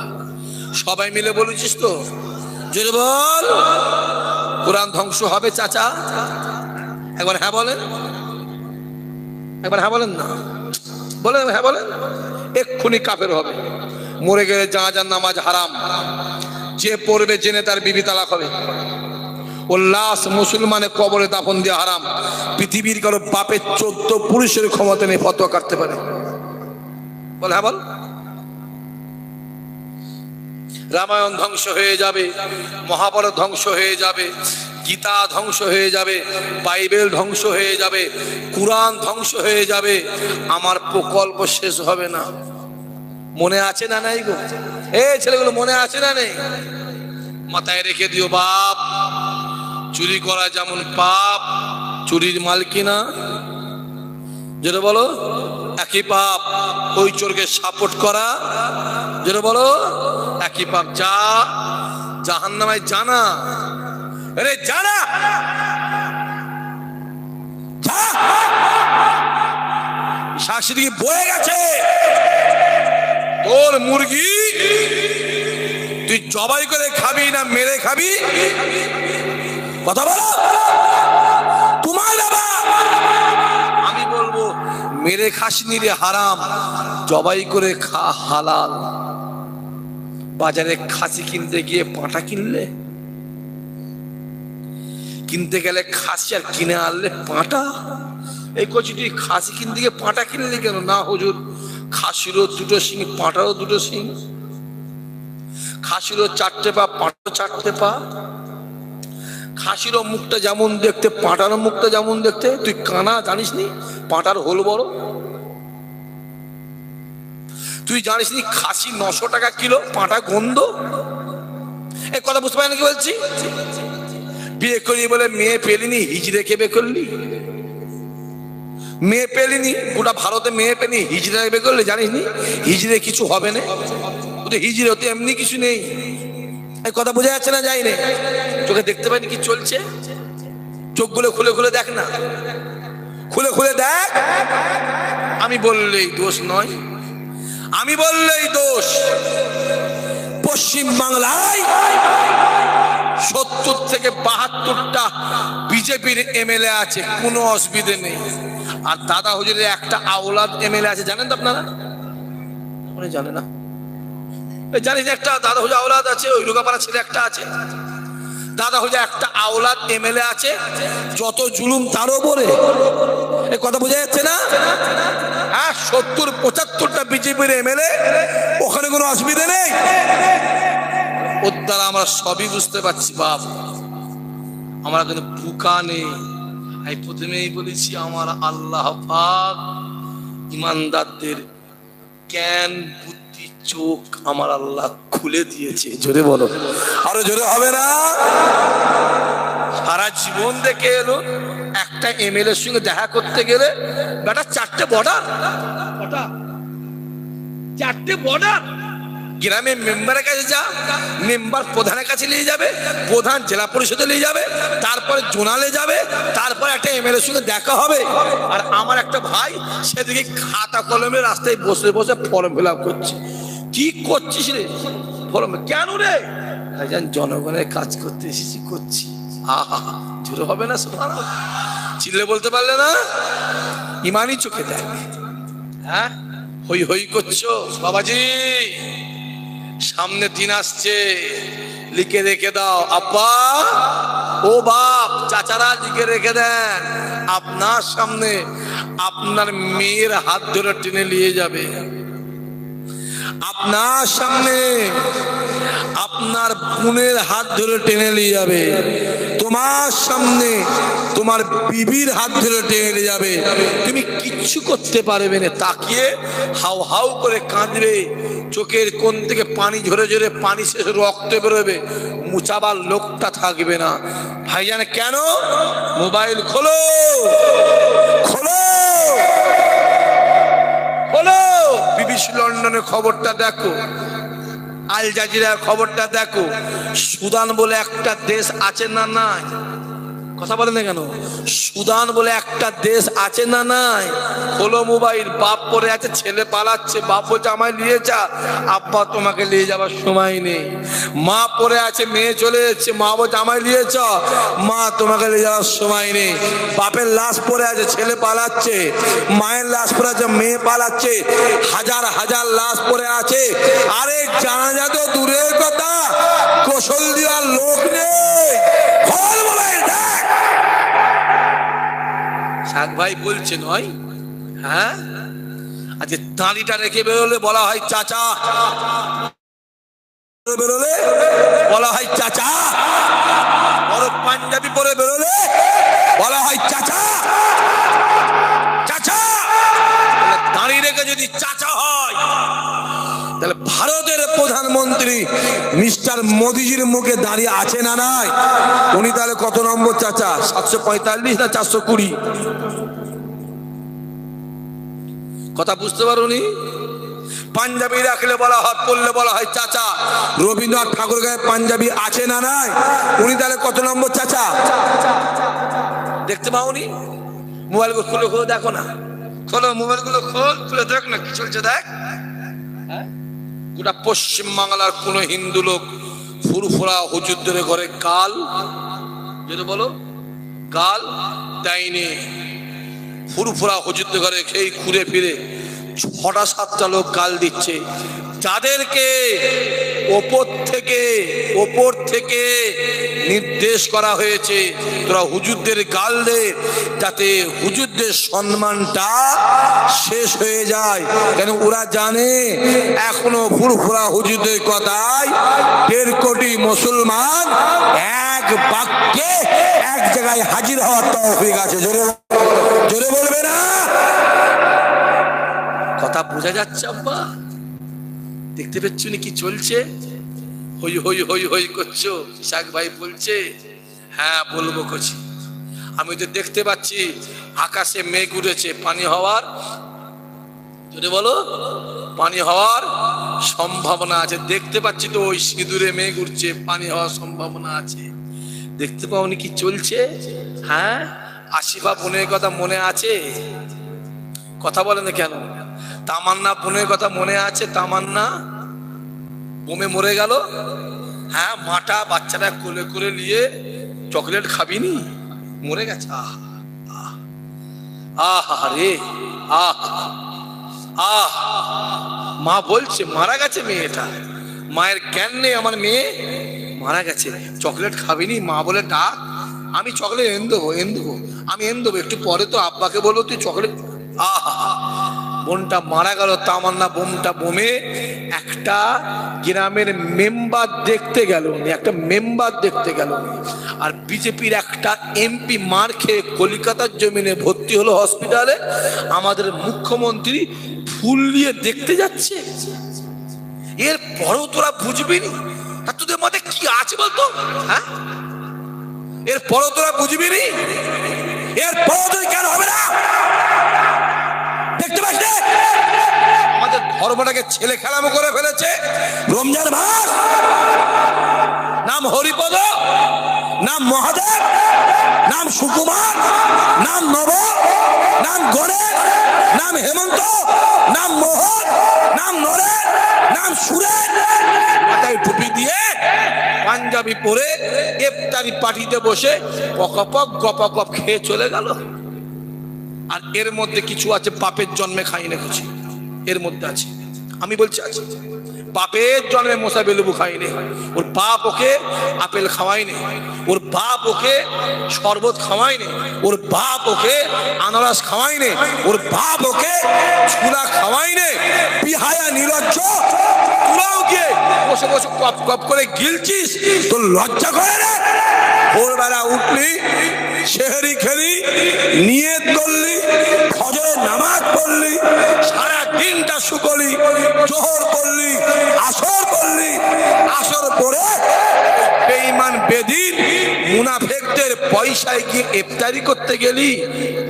সবাই মিলে বলেছিস তো? জোরে বল, কুরআন ধ্বংস হবে চাচা? একবার হ্যাঁ বলেন, একবার হ্যাঁ বলেন না, বলেন হ্যাঁ বলেন। এক্ষুনি কাফের হবে, মরে গেলে জানাজার নামাজ হারাম, যে পড়বে জেনে তার বিবি তালাক হবে, ও লাশ মুসলমানের কবরে দাফন দেওয়া হারাম। পৃথিবীর কারো বাপের 14 পুরুষের ক্ষমতা নেই ফতোয়া কাটতে পারে। বল হ্যাঁ বল। রামায়ণ ধ্বংস হয়ে যাবে, মহাভারত ধ্বংস হয়ে যাবে, গীতা ধ্বংস হয়ে যাবে, বাইবেল ধ্বংস হয়ে যাবে, কুরআন ধ্বংস হয়ে যাবে, আমার প্রকল্প শেষ হবে না। মনে আছে না নাই গো? এই ছেলেগুলো মনে আছে না নেই? মাথায় রেখে দিও বাপ, চুরি করা যেমন পাপ, চুরির মাল কিনা যেটা বলো একই পাপ, ওই চোরকে সাপোর্ট করা যেটা বলো একই পাপ। যা জাহান্নামে জানা, আরে জানা, শাশুড়ি বয়ে গেছে তোর মুরগি, তুই জবাই করে খাবি না মেরে খাবি? কথা বলো। তোমার বাবা, আমি বলবো মেরে খাসনি রে হারাম, জবাই করে খা হালাল। বাজারে খাসি কিনতে গিয়ে পাঁঠা কিনলে, কিনতে গেলে খাসি আর কিনে আনলে পাঁঠা। এই করছি তুই খাসি কিনতে গিয়ে পাঁঠা কিনলি কেন? না হুজুর, খাসিরও দুটো শিং, পাঁঠারও দুটো শিং, খাসিরও চারটে পা, পাঁঠারও চারটে পা, খাসিরও মুখটা যেমন দেখতে পাঁঠারও মুখটা যেমন দেখতে। তুই কানা জানিস নি পাঁঠার হোল বড়? তুই জানিস নি খাসি 900 টাকা কিলো, পাঁঠা গন্ধ? এই কথা বুঝতে পারি না কি বলছি? বিয়ে করি বলে মেয়ে পেলিনি, হিজড়ে কে বে করলি? মেয়ে পেলিনি, গোটা ভারতে মেয়ে পেলি, হিজড়ে বে করলি? জানিস নি হিজড়ে কিছু হবে না? হিজড়ে হতে এমনি কিছু নেই। এই কথা বোঝা যাচ্ছে না? যাই নে, চোখে দেখতে পাইনি কি চলছে? চোখগুলো খুলে খুলে দেখ না, খুলে খুলে দেখ। আমি বললেই দোষ নয়, আমি বললেই দোষ। পশ্চিম বাংলায় 70 থেকে 72টা বিজেপির এমএলএ আছে, কোনো অসুবিধে নেই। আর দাদা হুজুরের একটা আওলাদ এমএলএ আছে, জানেন তো আপনারা? জানে না? জানিস একটা দাদা হুজুর আওলাদ আছে, ওই রোগাপাড়া ছেলে একটা আছে, দাদা হুজুর একটা আওলাদ এমএলএ আছে, যত জুলুম তার উপরে। এই কথা বোঝা যাচ্ছে না? হ্যাঁ, 70-75টা বিজেপির এমএলএ, ওখানে কোনো অসুবিধা নেই। ওর দ্বারা আমরা সবই বুঝতে পারছি বাপ, আমরা কিন্তু বুকা নেই। আমি প্রথমেই বলেছি আমার আল্লাহ পাক ইমানদারদের জ্ঞান বুদ্ধি চোখ আমার আল্লাহ খুলে দিয়েছে। জোরে বলো, আরো জোরে হবে না? সারা জীবন দেখে এলো একটা এমএলএ এর সঙ্গে দেখা করতে গেলে বেটা 4টে বর্ডার, 4টে বর্ডার। গ্রামে মেম্বারের কাছে যা, মেম্বার প্রধানের কাছে নিয়ে যাবে, প্রধান জেলা পরিষদে নিয়ে যাবে, তারপরে জোনালে যাবে, তারপর একটা এমএলএ সঙ্গে দেখা হবে। আর আমার একটা ভাই সেদিকে খাতা কলমে রাস্তায় বসে বসে ফর্ম ফিল আপ করছে। কি করছিস রে? ফর্ম কেন রে? জনগণের কাজ করতে এসেছি, করছি। আহা, জোরে হবে না? সুবহানাল্লাহ, চিল্লে বলতে পারলে না? ইমানি চোখে দেখ। হ্যাঁ, হই হই করছো বাবাজি, সামনে দিন আসছে, লিখে রেখে দাও। আব্বা, ও বাপ, চাচারা লিখে রেখে দেন, আপনার সামনে আপনার মেয়ের হাত ধরে টেনে নিয়ে যাবে, আপনার সামনে আপনার বোনের হাত ধরে টেনে নিয়ে যাবে, তোমার সামনে তোমার বিবির হাত ধরে টেনে নিয়ে যাবে। তুমি কিচ্ছু করতে পারবে না, তাকিয়ে হাউ হাউ করে কাঁদবে, চোখের কোণ থেকে পানি ঝরে ঝরে পানি শেষে রক্ত বেরোবে, মুছাবার লোকটা থাকবে না। ভাইজান কেন? মোবাইল খোলো, খোলো, খোলো, বিবিসি লন্ডনের খবরটা দেখো, আল জাজিরার খবরটা দেখো। সুদান বলে একটা দেশ আছে না নাই? কথা বলে না কেন? সুদান বলে একটা দেশ আছে না নাই? খোলো মোবাইল, বাপ পড়ে আছে, ছেলে পালাচ্ছে, বাপ বলছে আমায় নিয়ে যা, আব্বা তোমাকে নিয়ে যাবার সময় নেই। মা পড়ে আছে, মেয়ে চলে যাচ্ছে, মা বলছে আমায় নিয়ে চ, মা তোমাকে নিয়ে যাওয়ার সময় নেই। বাপের লাশ পড়ে আছে, ছেলে পালাচ্ছে, মায়ের লাশ পড়ে আছে, মেয়ে পালাচ্ছে, হাজার হাজার লাশ পড়ে আছে। আরে জানাজা তো দূরের কথা, গোসল দেওয়ার লোক নেই। খোল মোবাইল দেখ। শাক ভাই বলছে নয়? হ্যাঁ, আজকে দাঁড়িটা রেখে বেরোলে বলা হয় চাচা, বেরোলে বলা হয় চাচা, বড় পাঞ্জাবি পরে বেরোলে বলা হয় চাচা, চাচা। দাঁড়িয়ে রেখে যদি চাচা হয়, তাহলে ভারতের প্রধানমন্ত্রী মিস্টার মোদিজির মুখে দাঁড়িয়ে আছে না নাই? উনি তাহলে কত নম্বর চাচা? 745 না 420? কথা বুঝতে পারোনি? পাঞ্জাবি রাখলে বলা হয়, পড়লে বলা হয় চাচা। রবীন্দ্রনাথ ঠাকুর গায়ে পাঞ্জাবি আছে না নাই? উনি তাহলে কত নম্বর চাচা? দেখতে পাওনি? মোবাইল খুলে খুলে দেখো না, খোলো মোবাইল গুলো, খোল, খুলে দেখ না কি চলছে, দেখ। গোটা পশ্চিম বাংলার কোন হিন্দু লোক ফুরফুরা হুজুরদের ঘরে গাল, যেটা বলো গাল দেয়নি। ফুরফুরা হুজুরদের ঘরে খেয়ে ঘুরে ফিরে 6টা 7টা লোক গাল দিচ্ছে, যাদেরকে ওপর থেকে নির্দেশ করা হয়েছে তোরা হুজুরদের গাল দে, যাতে হুজুরদের সম্মানটা শেষ হয়ে যায়। কেন ওরা জানে এখনো ফুরফুরা হুজুরদের কথায় 1.5 কোটি মুসলমান এক বাক্যে এক জায়গায় হাজির হওয়ার তৌফিক আছে। জোরে জোরে বলবে না? কথা বোঝা যাচ্ছে আব্বা? দেখতে পাচ্ছ না কি চলছে? হই হই হই হই করছো। ইসাক ভাই বলছে হ্যাঁ বলবো কছি। আমি তো দেখতে পাচ্ছি আকাশে মেঘ উড়েছে, পানি হওয়ার, যদি বলো পানি হওয়ার সম্ভাবনা আছে। দেখতে পাচ্ছি তো ওই সিঁদুরে মেঘ উঠছে, পানি হওয়ার সম্ভাবনা আছে। দেখতে পাওনি কি চলছে? হ্যাঁ, আসিফা বোনের কথা মনে আছে? কথা বলে না কেন? তামান্না বোনের কথা মনে আছে? তামান্না বোমে মরে গেল। হ্যাঁ, মাটা বাচ্চাটা কোলে করে নিয়ে চকলেট খাবিনি, মরে গেছে। আহ রে আহ আহ, মা বলছে মারা গেছে মেয়েটা, মায়ের জ্ঞান নেই, আমার মেয়ে মারা গেছে, চকলেট খাবিনি? মা বলে ডাক, আমি চকলেট এনে দেবো আমি এনে দেবো, একটু পরে তো আব্বাকে বলবো তুই চকলেট। আহা, বোনটা মারা গেল। তামান্না বোমটা বোমে একটা গ্রামের মেম্বার দেখতে গেল, একটা মেম্বার দেখতে গেল। আর বিজেপির একটা এমপি মার খেয়ে কলকাতার জমিনে ভর্তি হলো হসপিটালে। আমাদের মুখ্যমন্ত্রী ফুল নিয়ে দেখতে যাচ্ছে। এর পরও তোরা বুঝবি নি তোদের মধ্যে কি আছে বলতো? হ্যাঁ, এর পরও তোরা বুঝবি নি? এর পরও তুই কেন হবে না? দেখতে পাস না আমাদের ধর্মটাকে ছেলে খেলামো করে ফেলেছে। রমজান মাস, নাম হরিপদ, নাম মহাদেব, নাম সুকুমার, নাম নব, নাম গণেশ, নাম হেমন্ত, নাম মোহন, নাম নরেন, নাম সুরেন, মাথায় টুপি দিয়ে পাঞ্জাবি পরে ইফতারি পার্টিতে বসে পকপক গপকপ খেয়ে চলে গেল। আর এর মধ্যে কিছু আছে বাপের জন্মে খাই না কিছু, এর মধ্যে আছে, আমি বলছি আছে। বাপের জন্মে মোসাবে লেবু খাইনি, ওর বাপ ওকে আপেল খাওয়াইনি, ওর বাপ ওকে শরবত খাওয়াইনি, ওর বাপ ওকে আনারস খাওয়াইনি, ওর বাপ ওকে ছোলা খাওয়াইনি। বিহায়া নিরজ্জ, তোরাও গিয়ে বসে বসে কপ কপ করে গিলছিস, তোর লজ্জা করে না? ভোরবেলা উঠলি, সেহরি খেলি, নিয়ত করলি, ফজরের নামাজ পড়লি, সারা দিনটা শুকলি, জোহর করলি, আসর করলি, আসর পরে বেঈমান বেদিন মুনাফিকদের পয়সায় গিয়ে ইফতারি করতে গেলি।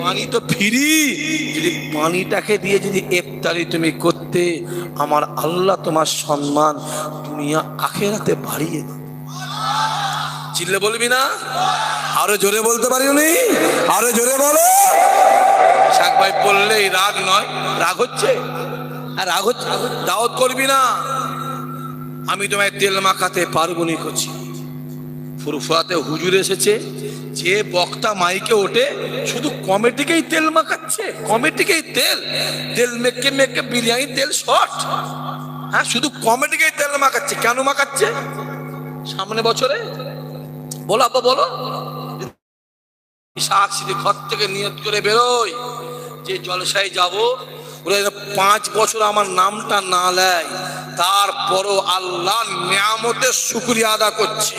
পানি তো ফ্রি, যদি পানিটাকে দিয়ে যদি ইফতারি তুমি করতে, আমার আল্লাহ তোমার সম্মান দুনিয়া আখিরাতে বাড়িয়ে দেবে। চিল্লে বলবি না? আরো জোরে বলতে পারি উনি, আরো জোরে বলো। শাক ভাই বললেই রাগ নয়, রাগ হচ্ছে, রাগ হচ্ছে, দাওয়াত করবি না। আমি তোমায় তেল মাখাতে পারবো নি করছি। ফুরফুরাতে হুজুর এসেছে, যে বক্তা মাইকে ওঠে শুধু কমিটিকেই তেল মাখাচ্ছে, কমিটিকেই তেল তেল মেখে মেখে বিরিয়ানি তেল শর্ট। হ্যাঁ, শুধু কমিটিকেই তেল মাখাচ্ছে। কেন মাখাচ্ছে? সামনে বছরে বলো আব্বা বলো, সাক্ষী ঘর থেকে নিয়ত করে বেরোয় যে জলসায় যাব, ওরা 5 বছর আমার নামটা না নেয়, তারপরও আল্লাহ নিয়ামতের শুকরিয়া আদা করছে।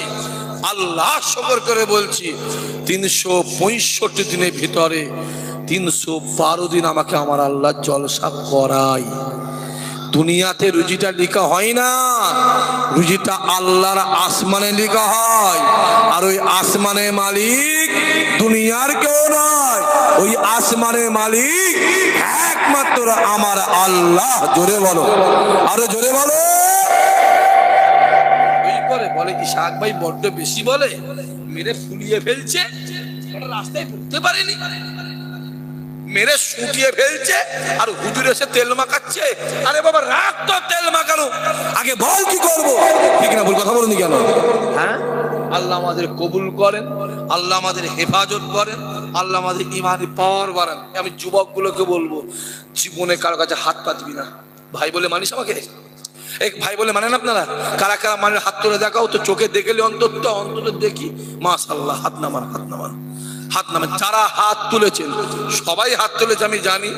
আল্লাহ শুকর করে বলছি 365 দিনের ভিতরে 312 দিন আমাকে আমার আল্লাহ জলসা করাই। দুনিয়াতে রুজিটা লেখা হয় না, রুজিটা আল্লাহর আসমানে লেখা হয়। আর ওই আসমানের মালিক দুনিয়ার কেউ নয়, ওই আসমানের মালিক একমাত্র আমার আল্লাহ। জোরে বলো, আরো জোরে বলো। বলে কি শাক ভাই বড্ড বেশি বলে, মেরে ফুলিয়ে ফেলছে, রাস্তায় ঢুকতে পারেনি, মেরে শুকিয়ে ফেলছে, আর হুজুর এসে তেল মাখাচ্ছে। আরে বাবা রাখ তো তেল মাখানো, আগে বল কি করবো? ঠিক না ভুল কথা বলুন কেন? হ্যাঁ, আল্লাহ আমাদের কবুল করেন, আল্লাহ আমাদের হেফাজত করেন, আল্লাহ আমাদের ইমানি পাওয়ার বাড়ান। আমি যুবকগুলোকে বলবো, জীবনে কারো কাছে হাত পাতবি না ভাই বলে মানিস আমাকে। এক ভাই বলে মানেন আপনারা? কারা কারা মানে হাত তুলে দেখাও তো, চোখে দেখলে অন্তত অন্তত দেখি। মাশাআল্লাহ, হাত নামান, হাত নামান, হাত নামান। যারা হাত তুলেছেন সবাই হাত তুলেছে আমি জানি।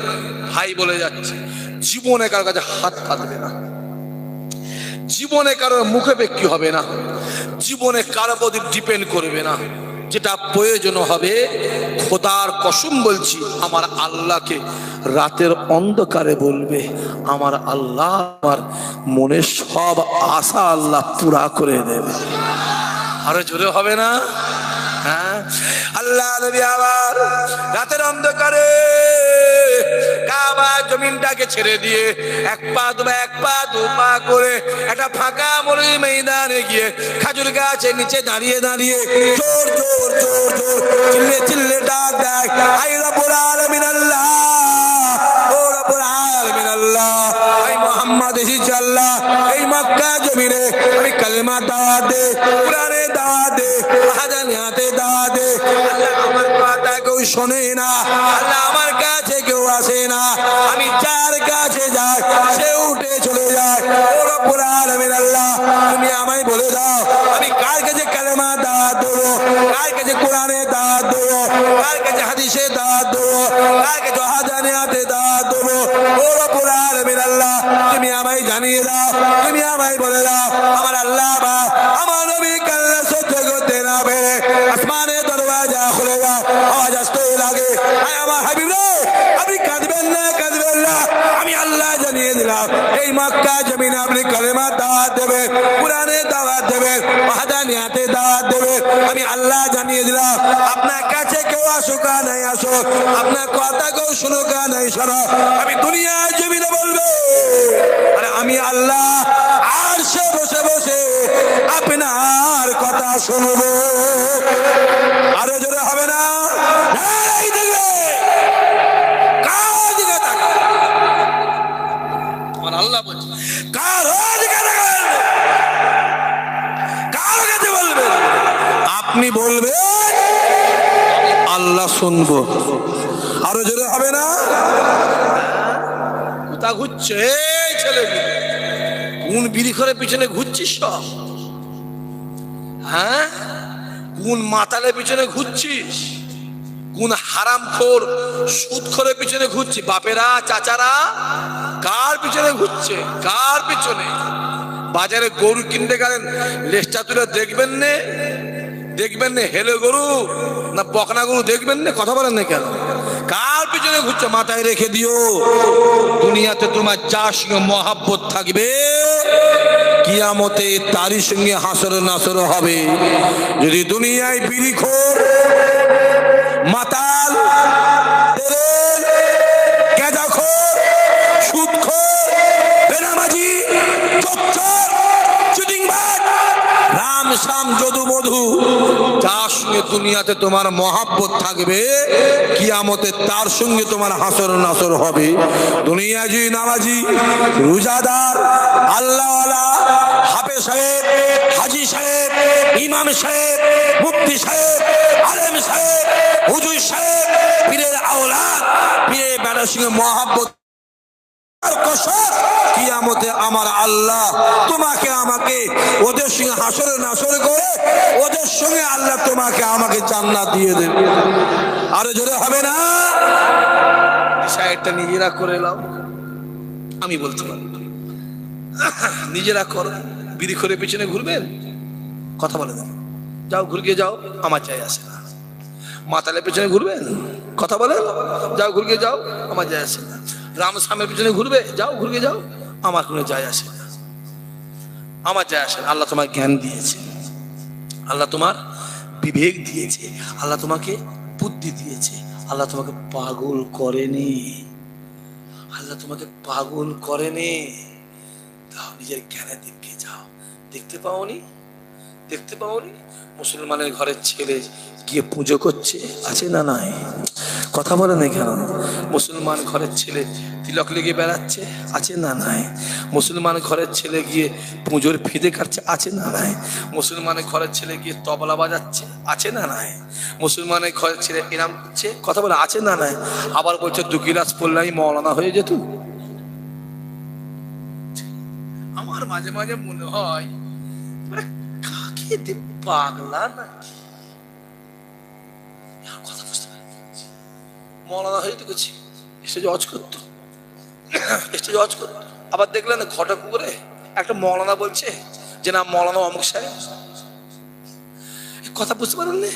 ভাই বলে যাচ্ছে জীবনে কারো কাছে হাত পাতবে না, জীবনে কারোর মুখে ব্যক্তি হবে না, জীবনে কারো প্রতি ডিপেন্ড করবে না। যেটা প্রয়োজন হবে, খোদার কসম বলছি, আমার আল্লাহকে রাতের অন্ধকারে বলবে, আমার আল্লাহ আমার মনের সব আশা আল্লাহ পুরা করে দেবে। আরো জোরে হবে না? হ্যাঁ, আল্লাহ নবী আবার রাতের অন্ধকারে কাবা জমিনটাকে ছেড়ে দিয়ে এক পা দু পা করে একটা ফাঁকা মরুভূমি ময়দানে গিয়ে খাজুর গাছের নিচে দাঁড়িয়ে দাঁড়িয়ে জোর জোর জোর জোর চিল্লে চিল্লে ডাক দেয়, আই রব্বুল আলামিন আল্লাহ, ও রব্বুল আলামিন আল্লাহ, আই মুহাম্মদ এসেছে আল্লাহ, এই মক্কা জমিনে আমি কালেমা দাওয়াত দে, কুরআনে দাওয়াত দে, হাদানিয়াতে দাওয়াত দে। আল্লাহ আমার কথা কেউ শোনে না, আল্লাহ আমার কাছে কেউ আসে না, আমি যার কাছে যাই সে উঠে চলে যায়। ও রব্বুল আলামিন আল্লাহ, তুমি আমায় বলে দাও আমি কার কাছে কালেমা দাওয়াত দেবো, কার কাছে কোরআনে দাওয়াত দেবো, কার কাছে হাদিসে দাওয়াত দেবো, কার কাছে হাদানিয়াতে দাওয়াত দেবো। ও রব্বুল আলামিন আল্লাহ, তুমি আমায় জানিয়ে দাও, তুমি আমায় বলে দাও। আমার আল্লাহ বা আমার নবী কান্না সহ্য করতে না পেরে আসমানে দরওয়াজা খুলে যায়, আওয়াজ আসতে লাগে, আয় আমার হাবিব রে, আপনি কাঁদবেন না, কাঁদবেন না, আমি আল্লাহ জানিয়ে দিলাম এই মক্কা জমিনে আপনি কালেমা দাওয়াত দেবেন, কুরআনে দাওয়াত দেবেন, হাদানিয়াতে দাওয়াত দেবেন। আমি আল্লাহ জানিয়ে দিলাম আপনার কাছে কেউ আসুক আর নাই আসুক, আপনার কথা কেউ শুনুক আর নাই শোনো, আমি দুনিয়ার জমিনে বলবো, আরে আমি আল্লাহ আরশে বসে বসে আপনার কথা শুনবো। আরো জোরে হবে না? এই দিকে কার দিকে তাকান, আমার আল্লাহ বলছে কার দিকে তাকান, কার কাছে বলবেন? আপনি বলবেন, আল্লাহ শুনবো। আরো জোরে হবে না? কোথা ঘুরছে এই ছেলেগুলো? কোন বিড়ি করে পিছনে ঘুরছিস সব? হ্যাঁ, কোন মাতালের পিছনে ঘুরছিস? কোন হারামখোর সুদখোরের পিছনে ঘুরছিস? বাপেরা চাচারা কার পিছনে ঘুরছে? কার পিছনে? বাজারে গরু কিনতে গেলেন, লেজটা তুলে দেখবেন নে, দেখবেন না হেলে গরু না বকনা গরু দেখবেন না? কথা বলেন না কেন? কার পিছনে ঘুরছে? মাথায় রেখে দিও, দুনিয়াতে তোমার যার সঙ্গে মহাব্বত থাকবে, কিয়ামতে তারই সঙ্গে হাসর নাসর হবে। যদি দুনিয়ায় বিড়িখোর, মাতাল, তেরেল, গাঁজাখোর, সুদখোর, বেনামাজি, চোর, চিটিংবাজ, রাম শাম যদু মধু, যার সঙ্গে দুনিয়াতে তোমার মহাব্বত থাকবে, কিয়ামতে তার সঙ্গে তোমার হাসর নাসর হবে। দুনিয়া জি নামাজি, রোজাদার, আল্লাহওয়ালা, হাফেজ সাহেব, হাজি সাহেব, ইমাম সাহেব, মুফতি সাহেব, আলেম সাহেব, হুজুর সাহেব, পীরের আওলাদ, পীরের বেটার সঙ্গে মহাব্বত, কিয়ামতে আমার আল্লাহ তোমাকে আমাকে ওদের সঙ্গে হাসরে নাসরে করে ওদের সঙ্গে আল্লাহ তোমাকে আমাকে জান্নাত দিয়ে দেবে। আরো জোরে হবে না? সাইডটা নিজেরা করে নাও, আমি বলতে পারি নিজেরা করো। বিড়ি করে পিছনে ঘুরবেন, কথা বলে দেন, যাও ঘুরকে যাও, আমার চাই আসে না। মাতালের পেছনে ঘুরবেন, কথা বলে যাও ঘুরকে যাও, আমার যায় আসে না। রাম সামের পিছনে ঘুরবে, যাও ঘুরকে যাও, আমার কোনো যায় আসে না, আমার যায় আসে না। আল্লাহ তোমার জ্ঞান দিয়েছে, আল্লাহ তোমার বিবেক দিয়েছে, আল্লাহ তোমাকে বুদ্ধি দিয়েছে, আল্লাহ তোমাকে পাগল করেনি, আল্লাহ তোমাকে পাগল করেনি। তাও নিজের জ্ঞানের দিকে যাও। দেখতে পাওনি? দেখতে পাওনি মুসলমানের ঘরের ছেলে গিয়ে পুজো করছে, আছে না নাই? কথা বলে না কেন? মুসলমান ঘরের ছেলে তিলক লেগে বেড়াচ্ছে, আছে না নাই? মুসলমান ঘরের ছেলে গিয়ে পুজোর ফিদে কাটছে, আছে না নাই? মুসলমানের ঘরের ছেলে গিয়ে তবলা বাজাচ্ছে, আছে না নাই? মুসলমানের ঘরের ছেলে ইনাম করছে, কথা বলে, আছে না নাই? আবার বলছে 2 গিলাস পড়লেই মৌলানা হয়ে যেত। আমার মাঝে মাঝে মনে হয় কাকে দে পাগলা নাকি, কথা বুঝতে পারি। মৌলানা হয়ে ঢুকেছি, স্টেজে ওয়াজ করতো, স্টেজে ওয়াজ করতো। আবার দেখলেন ঘটকপুরে একটা মৌলানা বলছে যে না মৌলানা অমুক সাহেব, কথা বুঝতে পারেননি?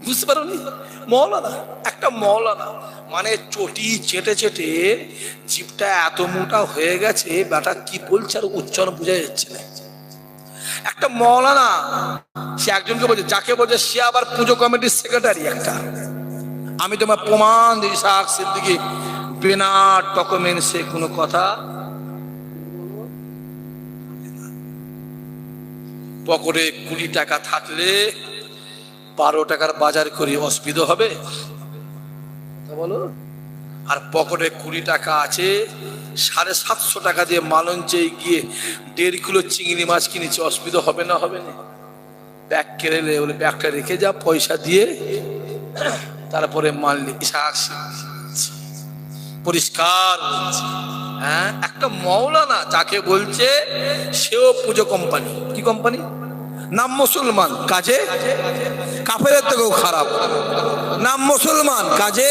বুঝতে পারোনি? মৌলানা, একটা মৌলানা মানে চটি চেটে চেটে জিভটা এত মোটা হয়ে গেছে, বেটা কি বলছে আর উচ্চারণ বোঝা যাচ্ছে না। একটা মৌলানা সে একজনকে বলছে, যাকে বলছে সে আবার পুজো কমিটির সেক্রেটারি একটা। আমি তোমার প্রমাণ দিই, শাহ সিদ্দিকী বিনা ডকুমেন্টসে কোনো কথা। পকেটে 20 টাকা থাকলে 12 টাকার বাজার করি, অসুবিধা হবে? বলো। আর পকেটে 20 টাকা আছে, 750 টাকা দিয়ে মালঞ্চে গিয়ে 1.5 কিলো চিংড়ি মাছ কিনেছি, অসুবিধা হবে না? হবে না? ব্যাগ কেড়ে বলে ব্যাগটা রেখে যা, পয়সা দিয়ে তারপরে মানলি। পরিষ্কার। হ্যাঁ, একটা মৌলানা যাকে বলছে সেও পুজো কোম্পানি। কি কোম্পানি? নাম মুসলমান, কাজে কাফেরের থেকেও খারাপ। নাম মুসলমান, কাজে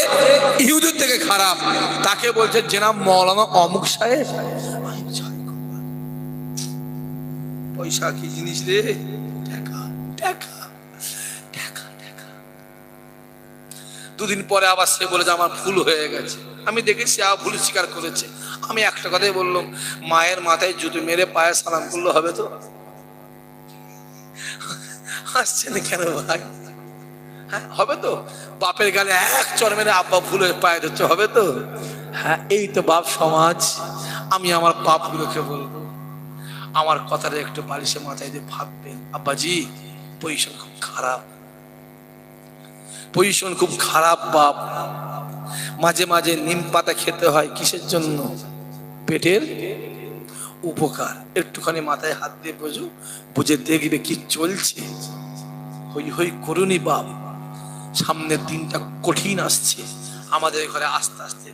ইহুদির থেকে খারাপ। তাকে বলছে যে নাম মৌলানা অমুক সাহেব। পয়সা কি জিনিস রে? টাকা টাকা টাকা টাকা। দুদিন পরে আবার সে বলে যে আমার ভুল হয়ে গেছে। আমি দেখেছি ভুল স্বীকার করেছে। আমি একটা কথাই বললাম, মায়ের মাথায় জুতো মেরে পায়ে সালাম করলে হবে তো? হাসছেন কেন ভাই? হ্যাঁ, হবে তো? বাপের গালে এক চড় মেরে আব্বা ভুল হয়ে পায়ে ধরছে, হবে তো? হ্যাঁ, এই তো বাপ সমাজ। আমি আমার বাপগুলোকে বলবো, আমার কথাটা একটু বালিশে মাথায় দিয়ে ভাববেন। আব্বাজি, পজিশন খুব খারাপ, পজিশন খুব খারাপ বাপ। মাঝে মাঝে নিম পাতা খেতে হয়, কিসের জন্য? পেটের উপকার। একটুখানি মাথায় হাত দিয়ে বুঝে দেখবে কি চলছে। হই হই করুনি বাপ, সামনের দিনটা কঠিন আসছে। আমাদের ঘরে আস্তে আস্তে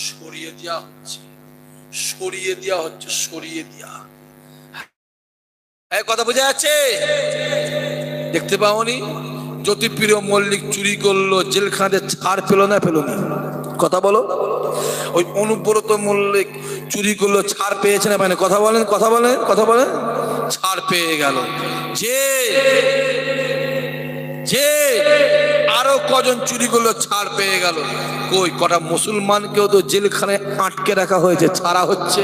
সরিয়ে দেওয়া হচ্ছে, সরিয়ে দেওয়া হচ্ছে, সরিয়ে দেওয়া। কথা বোঝা যাচ্ছে? দেখতে পাওনি জ্যোতিপ্রিয় মল্লিক চুরি করলো, জেলখানাতে ছাড় পেলো না? পেলো না? কথা বলো। ওই অনুব্রত মল্লিক চুরি করলো, ছাড় পেয়েছে না? মানে কথা বলেন, কথা বলেন, কথা বলেন। ছাড় পেয়ে গেল। যে যে আরো কজন চুরি করলো, ছাড় পেয়ে গেল। কই কটা মুসলমানকেও তো জেলখানায় আটকে রাখা হয়েছে, ছাড়া হচ্ছে।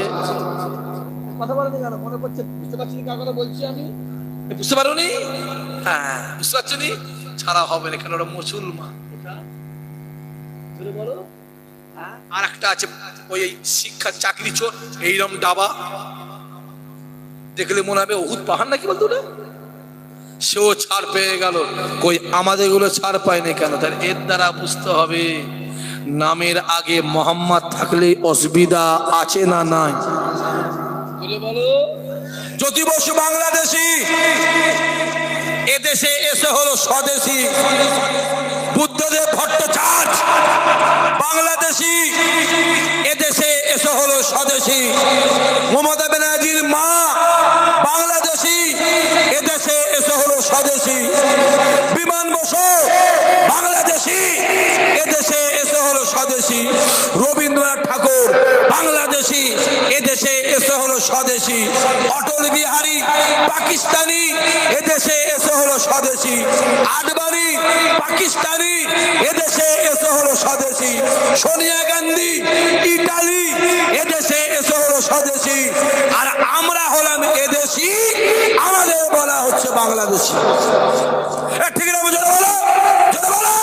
কথা বলেন কেন? মনে করছে বুঝতে পারছি কার কথা বলছি আমি? বুঝতে পারোনি? হ্যাঁ, বুঝতে পারছো নি? ছাড়া হবে না, কেন? ওরা মুসলমান। বলো। আর একটা আছে ওই শিক্ষা চাকরি চোর, এইরকম ডাবা দেখলে মনে হবে ওহুদ পাহাড় নাকি বলতো না? সেও ছাড় পেয়ে গেল। কই আমাদের গুলো ছাড় পায়নি কেন? তার এর দ্বারা বুঝতে হবে নামের আগে মোহাম্মদ থাকলে অসুবিধা আছে না নাই? বলো। জ্যোতি বসু বাংলাদেশি, এদেশে এসে হলো স্বদেশী। বুদ্ধদেব ভট্টাচার্য বাংলাদেশি, এদেশে এসে হলো স্বদেশী। মমতা ব্যানার্জির মা বাংলাদেশি, এদেশে এসে হলো স্বদেশী। বিমান বসু বাংলাদেশি, এদেশে এসে হলো স্বদেশী। রবীন্দ্রনাথ ঠাকুর বাংলাদেশি, এদেশে এসে হলো স্বদেশী। অটল বিহারী পাকিস্তানি, এদেশে এসে হলো স্বদেশী। আডবাণী পাকিস্তানি, এদেশে এসে হলো স্বদেশী। সোনিয়া গান্ধী ইটালি, এদেশে এসে হলো স্বদেশী। আর আমরা হলাম এদেশি, আমাদের বলা হচ্ছে বাংলাদেশি। ঠিক না? বুঝে বলো, বলো।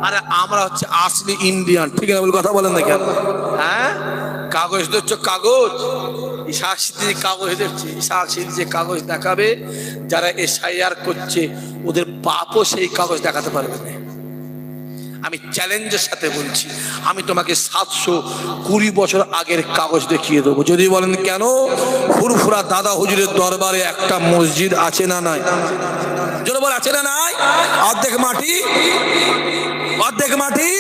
আরে আমরা হচ্ছে আসলি ইন্ডিয়ান। ঠিক না? বলে কথা বলেন না কেন? হ্যাঁ, কাগজ দিচ্ছ, কাগজ সাক্ষী কাগজ দেখছে। সাক্ষী যে কাগজ দেখাবে, যারা এসআইআর করছে ওদের বাপও সেই কাগজ দেখাতে পারবে না। আমি চ্যালেঞ্জের সাথে বলছি, আমি তোমাকে 720 বছর আগের কাগজ দেখিয়ে দেবো। যদি বলেন কেন? ফুরফুরা দাদা হুজুরের দরবারে একটা মসজিদ আছে না নাই? যদি বল আছে না নাই? অর্ধেক মাটি, অর্ধেক মাটি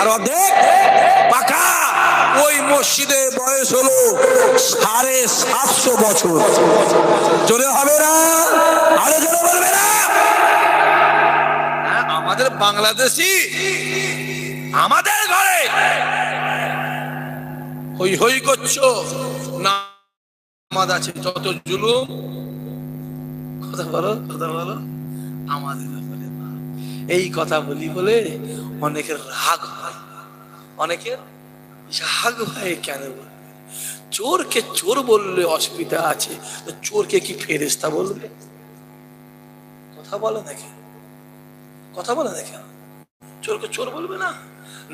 আর অর্ধেক পাকা। ওই মসজিদে বয়স হলো 750 বছর। জোরে হবে না? আরো জোরে বলবে না? আমাদের বাংলাদেশি আমাদের ঘরে হই হই করছো না, আমাদের আছে যত জুলুম। কথা বলো, কথা বলো। আমাদের বলে না, এই কথা বলি বলে অনেকের রাগ হয়, অনেকের রাগ হয়। কেন বলবে? চোরকে চোর বললে অসুবিধা আছে, তো চোরকে কি ফেরেশতা বলবে? কথা বলে নাকি? কথা বলে নাকি? চোরকে চোর বলবে না?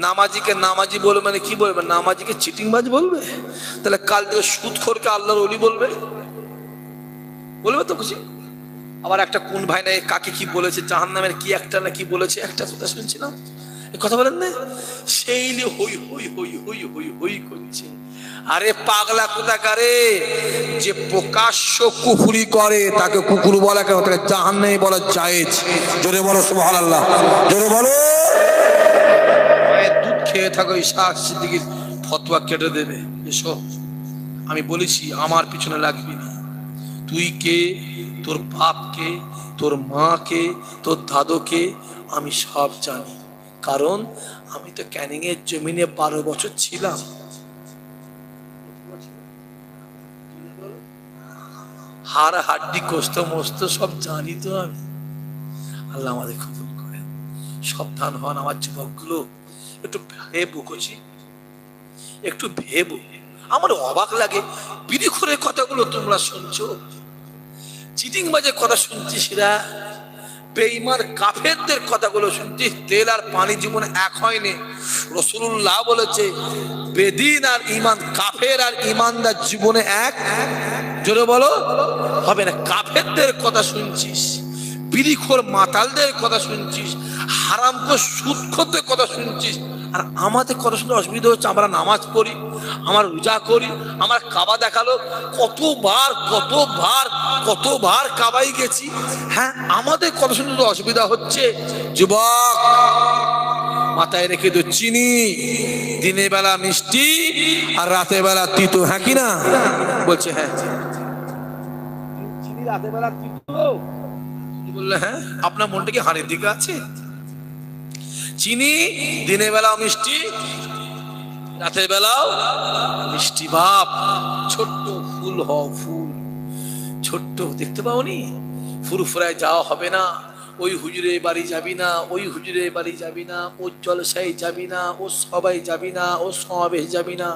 নামাজিকে নামাজি বলবে, মানে কি বলবে? নামাজিকে চিটিংবাজ বলবে? তাহলে কাল থেকে সুদখোরকে আল্লাহর ওলি বলবে? বলবে তো খুশি। আবার একটা কোন ভাই না কাকে কি বলেছে, জাহান্নামের কি একটা না কি বলেছে, একটা কথা শুনছিলাম, কথা বলেন না, সেই নিয়ে হই হই হই হই হই হই করছে। আরে পাগলা কোথাকারে, যে প্রকাশ্য কুফরি করে তাকে কুকুর বলা কেন? তাকে জাহান্নামী বলা জায়েজ। জোরে বলো সুবহানাল্লাহ, জোরে বলো। মায়ের দুধ খেয়ে থাকো, ইশাক সিদ্দিকীর ফতোয়া কেটে দেবে। এসো, আমি বলেছি আমার পিছনে লাগবি না। তুই কে, তোর বাপকে, তোর মাকে, তোর দাদুকে আমি সব জানি, কারণ আমি তো ক্যানিং এর জমিনে 12 বছর ছিলাম। হাড় হাড্ডি কোষ্ঠ মস্ত সব জানি তো আমি। আল্লাহ আমাদের কবুল করেন। সাবধান হন আমার যুবকগুলো, একটু ভেবো কচি, একটু ভেবো। আমার অবাক লাগে, বিড়িখোরের কথাগুলো তোমরা শুনছো, চিটিংবাজের কথা শুনছিস, বেঈমান কাফেরদের কথাগুলো শুনছিস। তেল আর পানি জীবনে এক হয়নি। রাসূলুল্লাহ বলেছে বেদিন আর ঈমান, কাফের আর ঈমানদার জীবনে এক, জোরে বলো, হবে না। কাফেরদের কথা শুনছিস, বিড়িখোর মাতালদের কথা শুনছিস, হারামখোর সুদখোরদের কথা শুনছিস, আর আমাদের কথা শুনতে অসুবিধা হচ্ছে। আমরা নামাজ পড়ি, আমরা রোজা করি, আমরা কাবা দেখালো, কতবার কতবার কতবার কাবাই গেছি। হ্যাঁ, আমাদের কথা শুনতে তো অসুবিধা হচ্ছে। যুবক, মাথায় রেখে দো, চিনি দিনের বেলা মিষ্টি আর রাতের বেলা তিতো, হ্যাঁ কি না? বলছে হ্যাঁ, চিনি রাতের বেলা তিতো। বললে হ্যাঁ, আপনার মনটা কি হাড়ের দিকে আছে? চিনি দিনের বেলা মিষ্টি, রাতের বেলাও মিষ্টি। বাপ, ছোট্ট ফুল হও, ফুল ছোট্ট, দেখতে পাওনি? ফুরফুরায় যাওয়া হবে না, ওই হুজুরে বাড়ি যাবি না, ওই হুজুরে বাড়ি যাবি না, ও জলসায় যাবি না, ও সবাই যাবি না, ও সমাবেশ যাবি না।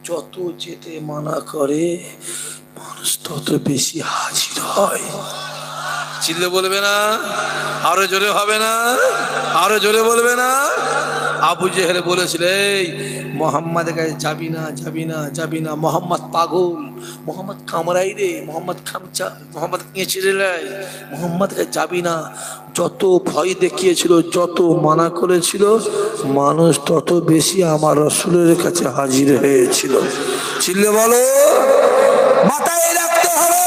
যত যেতে মানা করে মানুষ তত বেশি হাজির হয়। চিল্লে বলবে না? আরো জোরে হবে না? আরো জোরে বলবে না? আবু জেহেল বলেছিল এই মোহাম্মদের কাছে যাবি না, যাবি না, যাবি না, মোহাম্মদ পাগল, মোহাম্মদ কামড়াই রে, মোহাম্মদ খামচা, মোহাম্মদ কেঁচড়ে রে, মোহাম্মদের কাছে যাবি না। যত ভয় দেখিয়েছিল, যত মানা করেছিল, মানুষ তত বেশি আমার রাসূলের কাছে হাজির হয়েছিল। চিল্লে বলো, মাথায় রাখতে হবে।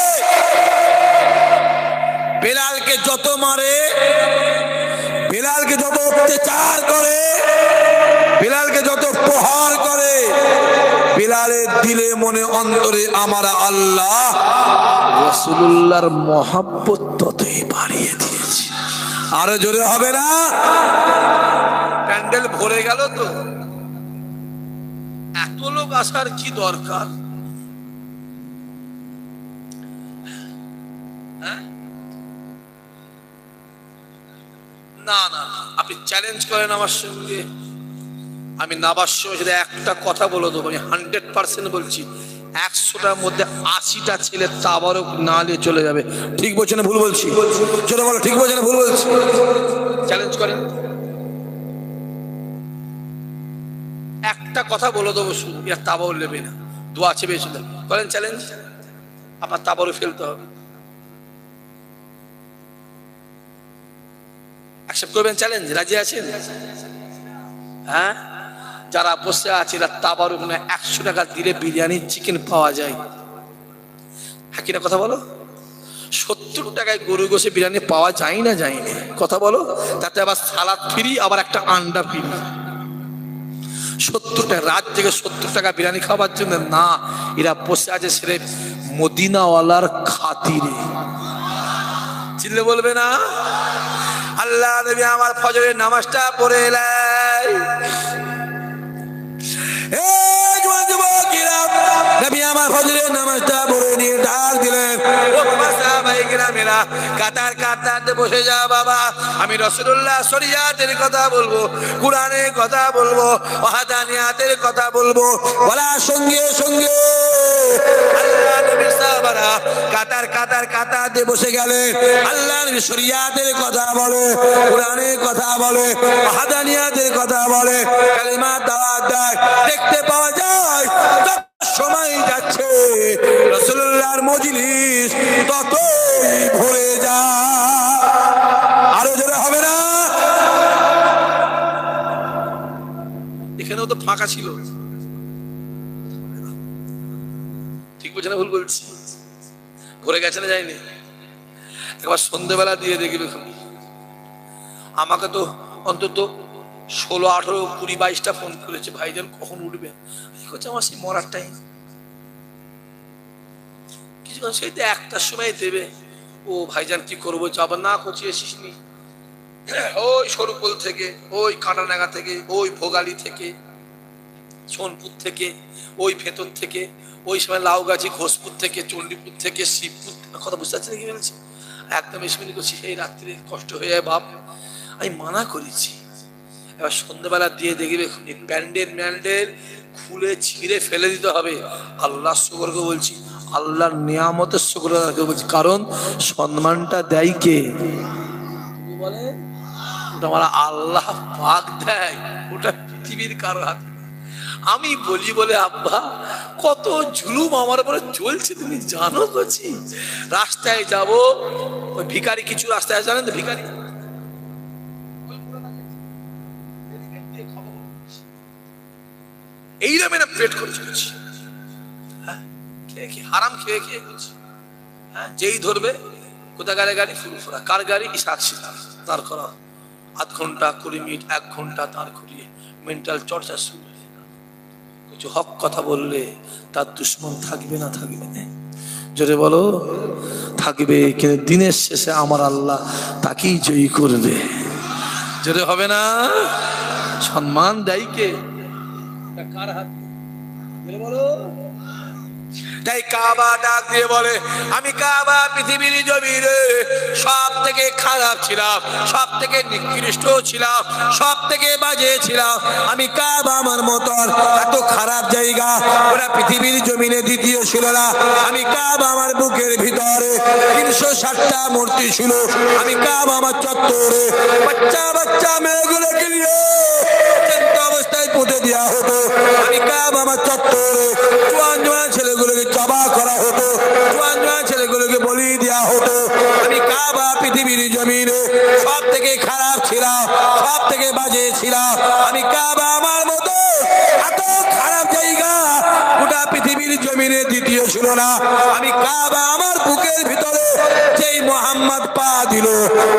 বেলালকে যত মারে, বেলালকে যত অত্যাচার করে, বেলালকে যত প্রহার করে, বেলালের দিলে মনে অন্তরে আমার আল্লাহ রাসূলুল্লাহর মহব্বত ততই বাড়িয়ে দিয়েছে। আরো জোরে হবে না? প্যান্ডেল ভরে গেল তো, এত লোক আসার কি দরকার? না না, আপনি চ্যালেঞ্জ করেন আমার সঙ্গে, আমি নাবাস্য একটা কথা বলে দেবো। আমি 100% বলছি, 100টার মধ্যে 80টা ছেলে তাবারক না নিয়ে চলে যাবে। ঠিক বলছে না ভুল বলছি? চলে বলো, ঠিক বলছে না ভুল বলছি? চ্যালেঞ্জ করেন, একটা কথা বলে দেবো শুধু, এরা তাবারক নেবে না, দোয়া আছে বেশি। করেন চ্যালেঞ্জ, আপনার তাবারক ফেলতে হবে। অ্যাকসেপ্ট করবেন চ্যালেঞ্জ? রাজি আছেন? হ্যাঁ, যারা বসে আছে এরা তাবারুক না, 100 টাকা দিলে বিরিয়ানি চিকেন পাওয়া যায়, হ্যাঁ কিনা কথা বলো? 70 টাকায় গরু গোশে বিরিয়ানি পাওয়া যায় না, যায় না? কথা বলো। তাতে আবার সালাদ ফ্রি, আবার একটা আন্ডা ফ্রি। 70 টাকা রাত থেকে 70 টাকা বিরিয়ানি খাবার জন্য না, এরা বসে আছে সেরে মদিনাওয়ালার খাতিরে। চিল্লে বলবে না? আল্লাহ নবী আমার ফজরের নামাজটা পড়ে এলাই, নবী আমার ফজরের নামাজটা পড়ে নিয়ে ডাক দিলেন, ও বাবা সাহাবায়ে মেরা কাতার কাতারতে বসে যা বাবা, আমি রাসূলুল্লাহ শরিয়াতের কথা বলবো, কুরআনের কথা বলবো, ওয়াহদানিয়াতের কথা বলবো। বলার সঙ্গে সঙ্গে আল্লাহ নবী সাহাবারা কাতার কাতার কাতারতে বসে গেলেন। আল্লাহ নবী শরিয়াতের কথা বলে, কুরআনের কথা বলে, ওয়াহদানিয়াতের কথা বলে, কালিমা দাওয়াত দেয়। দেখতে পাওয়া যায় সময় যাচ্ছে রাসূলুল্লাহর মজলিস ততই ভরে যায়। আরো জোরে হবে না? এখানেও তো ফাঁকা ছিল, ঠিক বলছে না ভুল বলছি? ভরে গেছে না যায়নি? একবার সন্ধ্যেবেলা দিয়ে দেখবে, আমাকে তো অন্তত 16, 18, 20, 22টা ফোন করেছে, ভাইজান কখন উঠবে? আমার সেই মরার টাইম, কিছুক্ষণ সেই তো 1টার সময় দেবে। ও ভাইজান কি করবো, যাবার না করছি, এসিসনি ওই সরুপোল থেকে, ওই কাঁটানাগা থেকে, ওই ভোগালী থেকে, সোনপুর থেকে, ওই ভেতর থেকে, ওই সময় লাউগাছি, ঘোষপুর থেকে, চণ্ডীপুর থেকে, শিবপুর থেকে, কথা বুঝতে পারছি না কি বলছি? একদম এসে করছি, সেই রাত্রে কষ্ট হয়ে যায় বাপ, আমি মানা করেছি। এবার সন্ধ্যাবেলা দিয়ে দেখবে প্যান্ডেল খুলে ছিঁড়ে ফেলে দিতে হবে। আল্লাহ শুকরকে বলছি, আল্লাহর নিয়ামতের শুকর বলছি, কারণ সম্মানটা দেয় কে? বলে ওটা আমার আল্লাহ পাক দেয়, ওটা পৃথিবীর কারো হাতে। আমি বলি বলে আব্বা কত জুলুম আমার উপরে চলছে তুমি জানো? করছি রাস্তায় যাব, ওই ভিখারি কিছু রাস্তায় জানেন তো, ভিখারি এইরকম না পেট করে চলছি, হারাম খেয়ে খেয়ে করছি। যেই ধরবে কোথাকার গাড়ি ফুরফুরা, কার গাড়ি ইসাদ সিদ্ধান্ত, তার করা 0.5 ঘন্টা 20 মিনিট 1 ঘন্টা তার করিয়ে মেন্টাল চর্চা শুরু হয়ে যায়। কিছু হক কথা বললে তার দুশ্মন থাকবে না? থাকবে না? জোরে বলো থাকবে, কিন্তু দিনের শেষে আমার আল্লাহ তাকেই জয়ী করবে। জোরে হবে না? সম্মান দেয় কে? কার হাত? বলো। তাই কাবা ডাক দিয়ে বলে, আমি কাবা পৃথিবীর জমিনে সব থেকে খারাপ ছিলাম, সব থেকে নিকৃষ্ট ছিলাম, সব থেকে বাজে ছিলাম। আমি কাবা আমার মতন এত খারাপ জায়গা ওরা পৃথিবীর জমিনে দ্বিতীয় ছিল না। আমি কাবা আমার বুকের ভিতরে 360টা মূর্তি ছিল। আমি কাবা আমার চত্বরে বাচ্চা বাচ্চা মেয়েগুলোকে নিয়ে অবস্থায় পুঁতে দেওয়া হতো। আমি কাবা আমার চত্বরে জোয়ান জোয়ান ছেলেগুলোকে জবা করা হতো, জোয়ান জোয়ান ছেলেগুলোকে বলি দেওয়া হতো। আমি কাবা পৃথিবীর জমিনে সব থেকে খারাপ ছিলাম, সব থেকে বাজে ছিলাম। আমি কাবা আমার মতো এত খারাপ জায়গা গোটা পৃথিবীর জমিনে দ্বিতীয় ছিল না। আমি কাবা আমার বুকের ভিতরে যেই মোহাম্মদ পা দিল,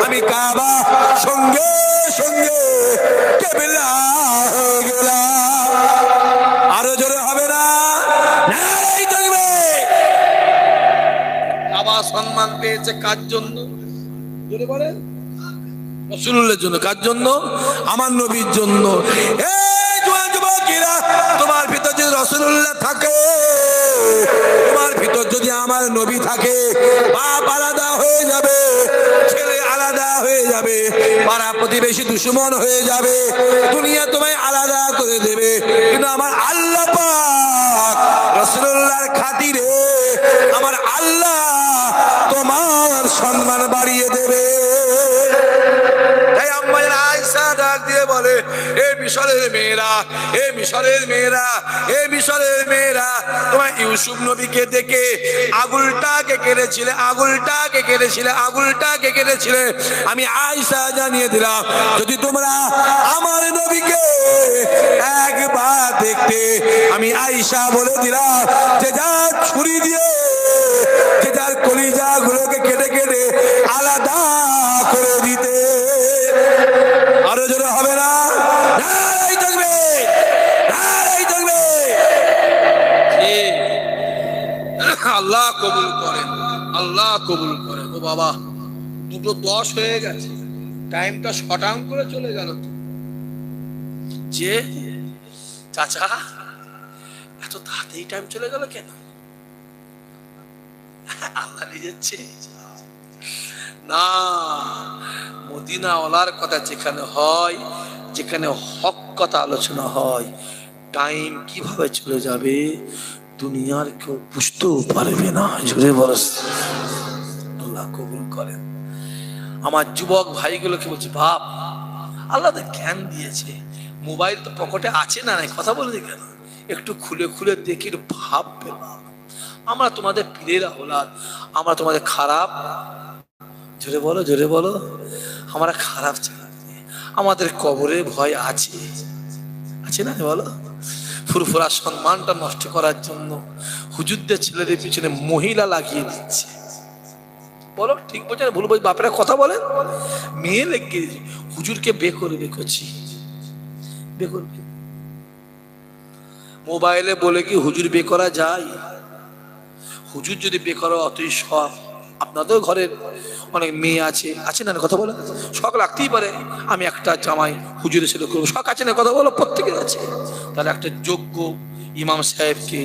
আমি কাবা সঙ্গে সঙ্গে কেবলা হয়ে গেলাম। আরো জোরে হবে না? কাবা সম্মান পেয়েছে কার জন্য? জোরে বলেন। রাসূলুল্লাহর জন্য। কার জন্য? আমার নবীর জন্য। এই জওয়ান যুবকেরা, তোমার ভিতর যদি রাসূলুল্লাহ থাকে, তোমার ভিতর যদি আমার নবী থাকে, বাপ আলাদা হয়ে যাবে, ছেলে আলাদা হয়ে যাবে, পাড়া প্রতিবেশী দুশমন হয়ে যাবে, দুনিয়া তোমায় আলাদা করে দেবে, কিন্তু আমার আল্লাহ পাক রাসূলুল্লাহর খাতিরে আমার আল্লাহ তোমার সম্মান বাড়িয়ে দেবে। তাই আম্মা আয়েশা ডাক দিয়ে বলে, এ মিশরের মেয়েরা, এ মিশরের মেয়েরা, এ মিশরের মেয়েরা, তোমার ইউসুফ নবীকে দেখে আগুলটাকে কেড়েছিলে, আগুলটাকে কেড়েছিলে, আগুলটাকে কেড়েছিলে। আমি আয়েশা জানিয়ে দিলাম, যদি তোমরা আমার নবীকে একবার দেখতে, আমি আয়েশা বলে দিলাম যে যা ছুরি দিয়ে যে যার কলিজা গুলোকে কেটে কেটে আলাদা করে দিতে। আরো জোরে হবে না? নারায়ে তাকবীর, আল্লাহ কবুল করেন, আল্লাহ কবুল করেন। ও বাবা, 2:10 হয়ে গেছে, টাইমটা শটাং করে চলে গেল। যে চাচা এত তাড়াতাড়ি টাইম চলে গেল কেন? আল্লাহ নিজেছে না, মদিনাওয়ালার কথা যেখানে হয়, যেখানে হক কথা আলোচনা হয়, টাইম কিভাবে চলে যাবে দুনিয়ার কেউ বুঝতেও পারবে না। জোরে বলো আল্লাহ কবুল করেন। আমার যুবক ভাইগুলোকে বলছি, ভাব আল্লাহ তো জ্ঞান দিয়েছে, মোবাইল তো পকেটে আছে না, নাই কথা বলতে কেন, একটু খুলে খুলে দেখি, একটু ভাব পেলাম। আমরা তোমাদের পীরের আওলাদ, আমরা তোমাদের খারাপ, জোরে বলো জোরে বলো, আমরা খারাপ চাই, আমাদের কবরে ভয় আছে, আছে না বলো? ফুরফুরা সম্মানটা নষ্ট করার জন্য হুজুরদের ছেলেদের পিছনে মহিলা লাগিয়ে দিচ্ছে। বলো ঠিক বলছে না ভুল বলছে? বাপেরা কথা বলেন, মেয়ে লেগে হুজুরকে বে করবে, করছি বে করবে। মোবাইলে বলে কি হুজুর বে করা যায়? হুজুর যদি বে করা অতই শখ, আপনাদের ঘরের অনেক মেয়ে আছে, আছে না কথা বলে? শখ লাগতেই পারে, আমি একটা জামাই হুজুরের ছেলে করবো, শখ আছে না কথা বলো? প্রত্যেকের আছে। তাহলে একটা যোগ্য ইমাম সাহেবকে,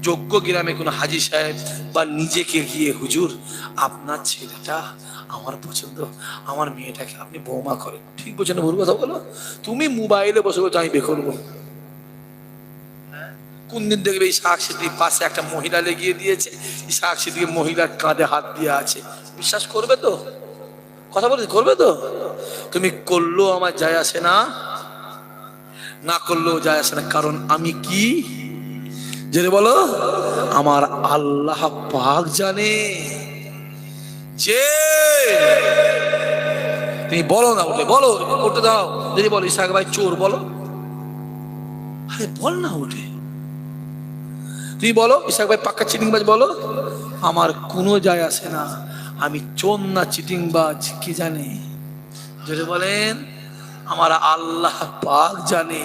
যোগ্য গ্রামে কোনো হাজি সাহেব বা নিজেকে গিয়ে, হুজুর আপনার ছেলেটা আমার পছন্দ, আমার মেয়েটাকে আপনি বৌমা করেন। ঠিক বলছেন না ভুল কথা বলো? তুমি মোবাইলে বসে বলছো আমি বে করবো। কোন দিন দেখবে এই সাক্ষীটির পাশে একটা মহিলা লেগিয়ে দিয়েছে, এই সাক্ষীটিকে মহিলার কাঁধে হাত দিয়ে আছে, বিশ্বাস করবে তো? কথা বলে করবে তো? তুমি করলেও আমার যায় আসে না, না করলেও যায় আসে না, কারণ আমি কি জেনে বলো, আমার আল্লাহ পাক জানে। যে তুমি বলো না, উঠে বলো, উঠে দাও, যদি বলো ইসাক ভাই চোর বলো, আরে বল না উঠে, তুই বলো ইসাক ভাই পাক্কা চিটিংবাজ বলো, আমার কোনো যায় আসে না, আমি চোর না চিটিংবাজ কি জানি, যদি বলেন আমার আল্লাহ পাক জানে।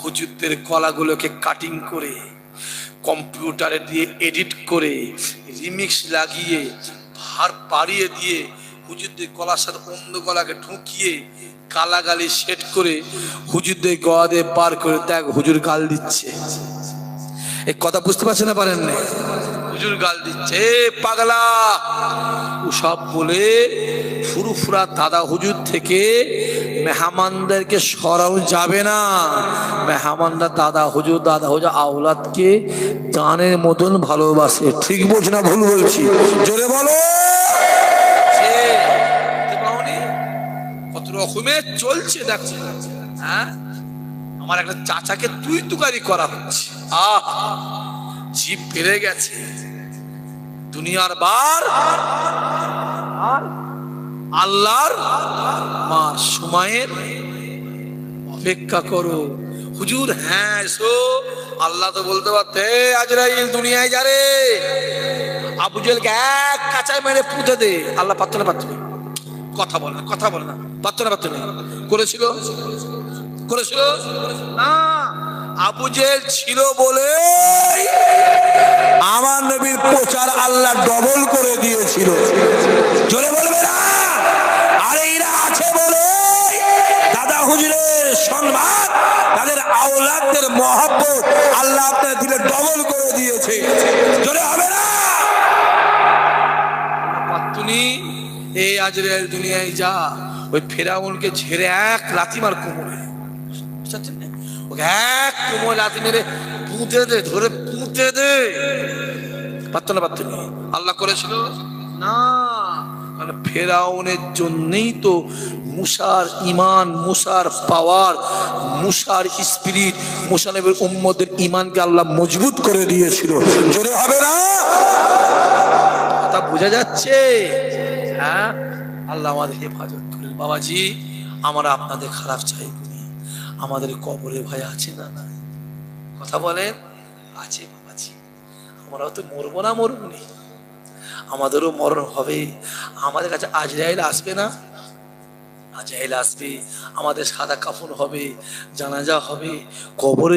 হুজুরদের গলাগুলোকে কাটিং করে, কম্পিউটারে দিয়ে এডিট করে, রিমিক্স লাগিয়ে, ভার পাড়িয়ে দিয়ে, হুজুরদের গলার সাথে অন্য গলাকে ঢুকিয়ে গালাগালি সেট করে হুজুরদের গলা দিয়ে বার করে, দেখ হুজুর গাল দিচ্ছে। এই কথা বুঝতে পারছে না, পারেন না? হুজুর গাল দিচ্ছে, পাগলা সব বলে ফুরফুরা দাদা হুজুর থেকে মেহমানদেরকে সরানো যাবে না। মেহমানরা দাদা হুজুর আওলাদকে জানের মতন ভালোবাসে। ঠিক বলছি না ভুল বলছি? জোরে বলো। কত রকমের চলছে দেখো। হ্যাঁ, আমার একটা চাচাকে তুই তুকারি করা হচ্ছে, জিভ বেড়ে গেছে। দুনিয়ার বার আল্লাহর মার সময়ের অপেক্ষা করো। হুজুর হ্যাঁ এসো, আল্লাহ তো বলতে পারতে আজরাইল দুনিয়ায় যারে আবু জেলকে এক কাঁচায় মেরে পুঁতে দে, আল্লাহ পারতো না? পারতো না? কথা বলে না, কথা বলে না, পারতো না? পারতো না? করেছিল? করেছিল না। আবু জেল ছিল বলে আমার নবীর প্রচার আল্লাহ ডবল করে দিয়েছিল। জোরে বলবে না? আরে এরা আছে বলে দাদা হুজুরের সম্মান, তাদের আওলাদদের মহব্বত আল্লাহ আপনার দিলে ডবল করে দিয়েছে। জোরে হবে না? পাত্তুনি এই আজরাইল দুনিয়ায় যা, ওই ফেরাউনকে ঝেড়ে এক লাথি মার কোমরে, বুঝতে না? ওকে এক কোমরে লাথি মেরে পুঁতে দে, ধরে পুঁতে দে। পারতো না? পারতো না? আল্লাহ করেছিল না। ফেরাউনের জন্যই তো মুসার ইমান, মুসার পাওয়ার, মুসার স্পিরিট, মুসা নবীর উম্মতের ইমানকে আল্লাহ মজবুত করে দিয়েছিল। জোরে হবে না? কথা বোঝা যাচ্ছে? হ্যাঁ, আল্লাহ আমাদের হেফাজত করেন। বাবাজি, আমরা আপনাদের খারাপ চাই করি, আমাদের কবরে ভয় আছে না? না কথা বলেন, আছে বাবাজি। আমরাও তো মরবো না, মরবো নি, আমাদেরও মরণ হবে। আমাদের কাছে আজরাইল আসবে না? আজরাইল আসবে, আমাদের সাদা কাফন হবে, জানাজা হবে, কবরে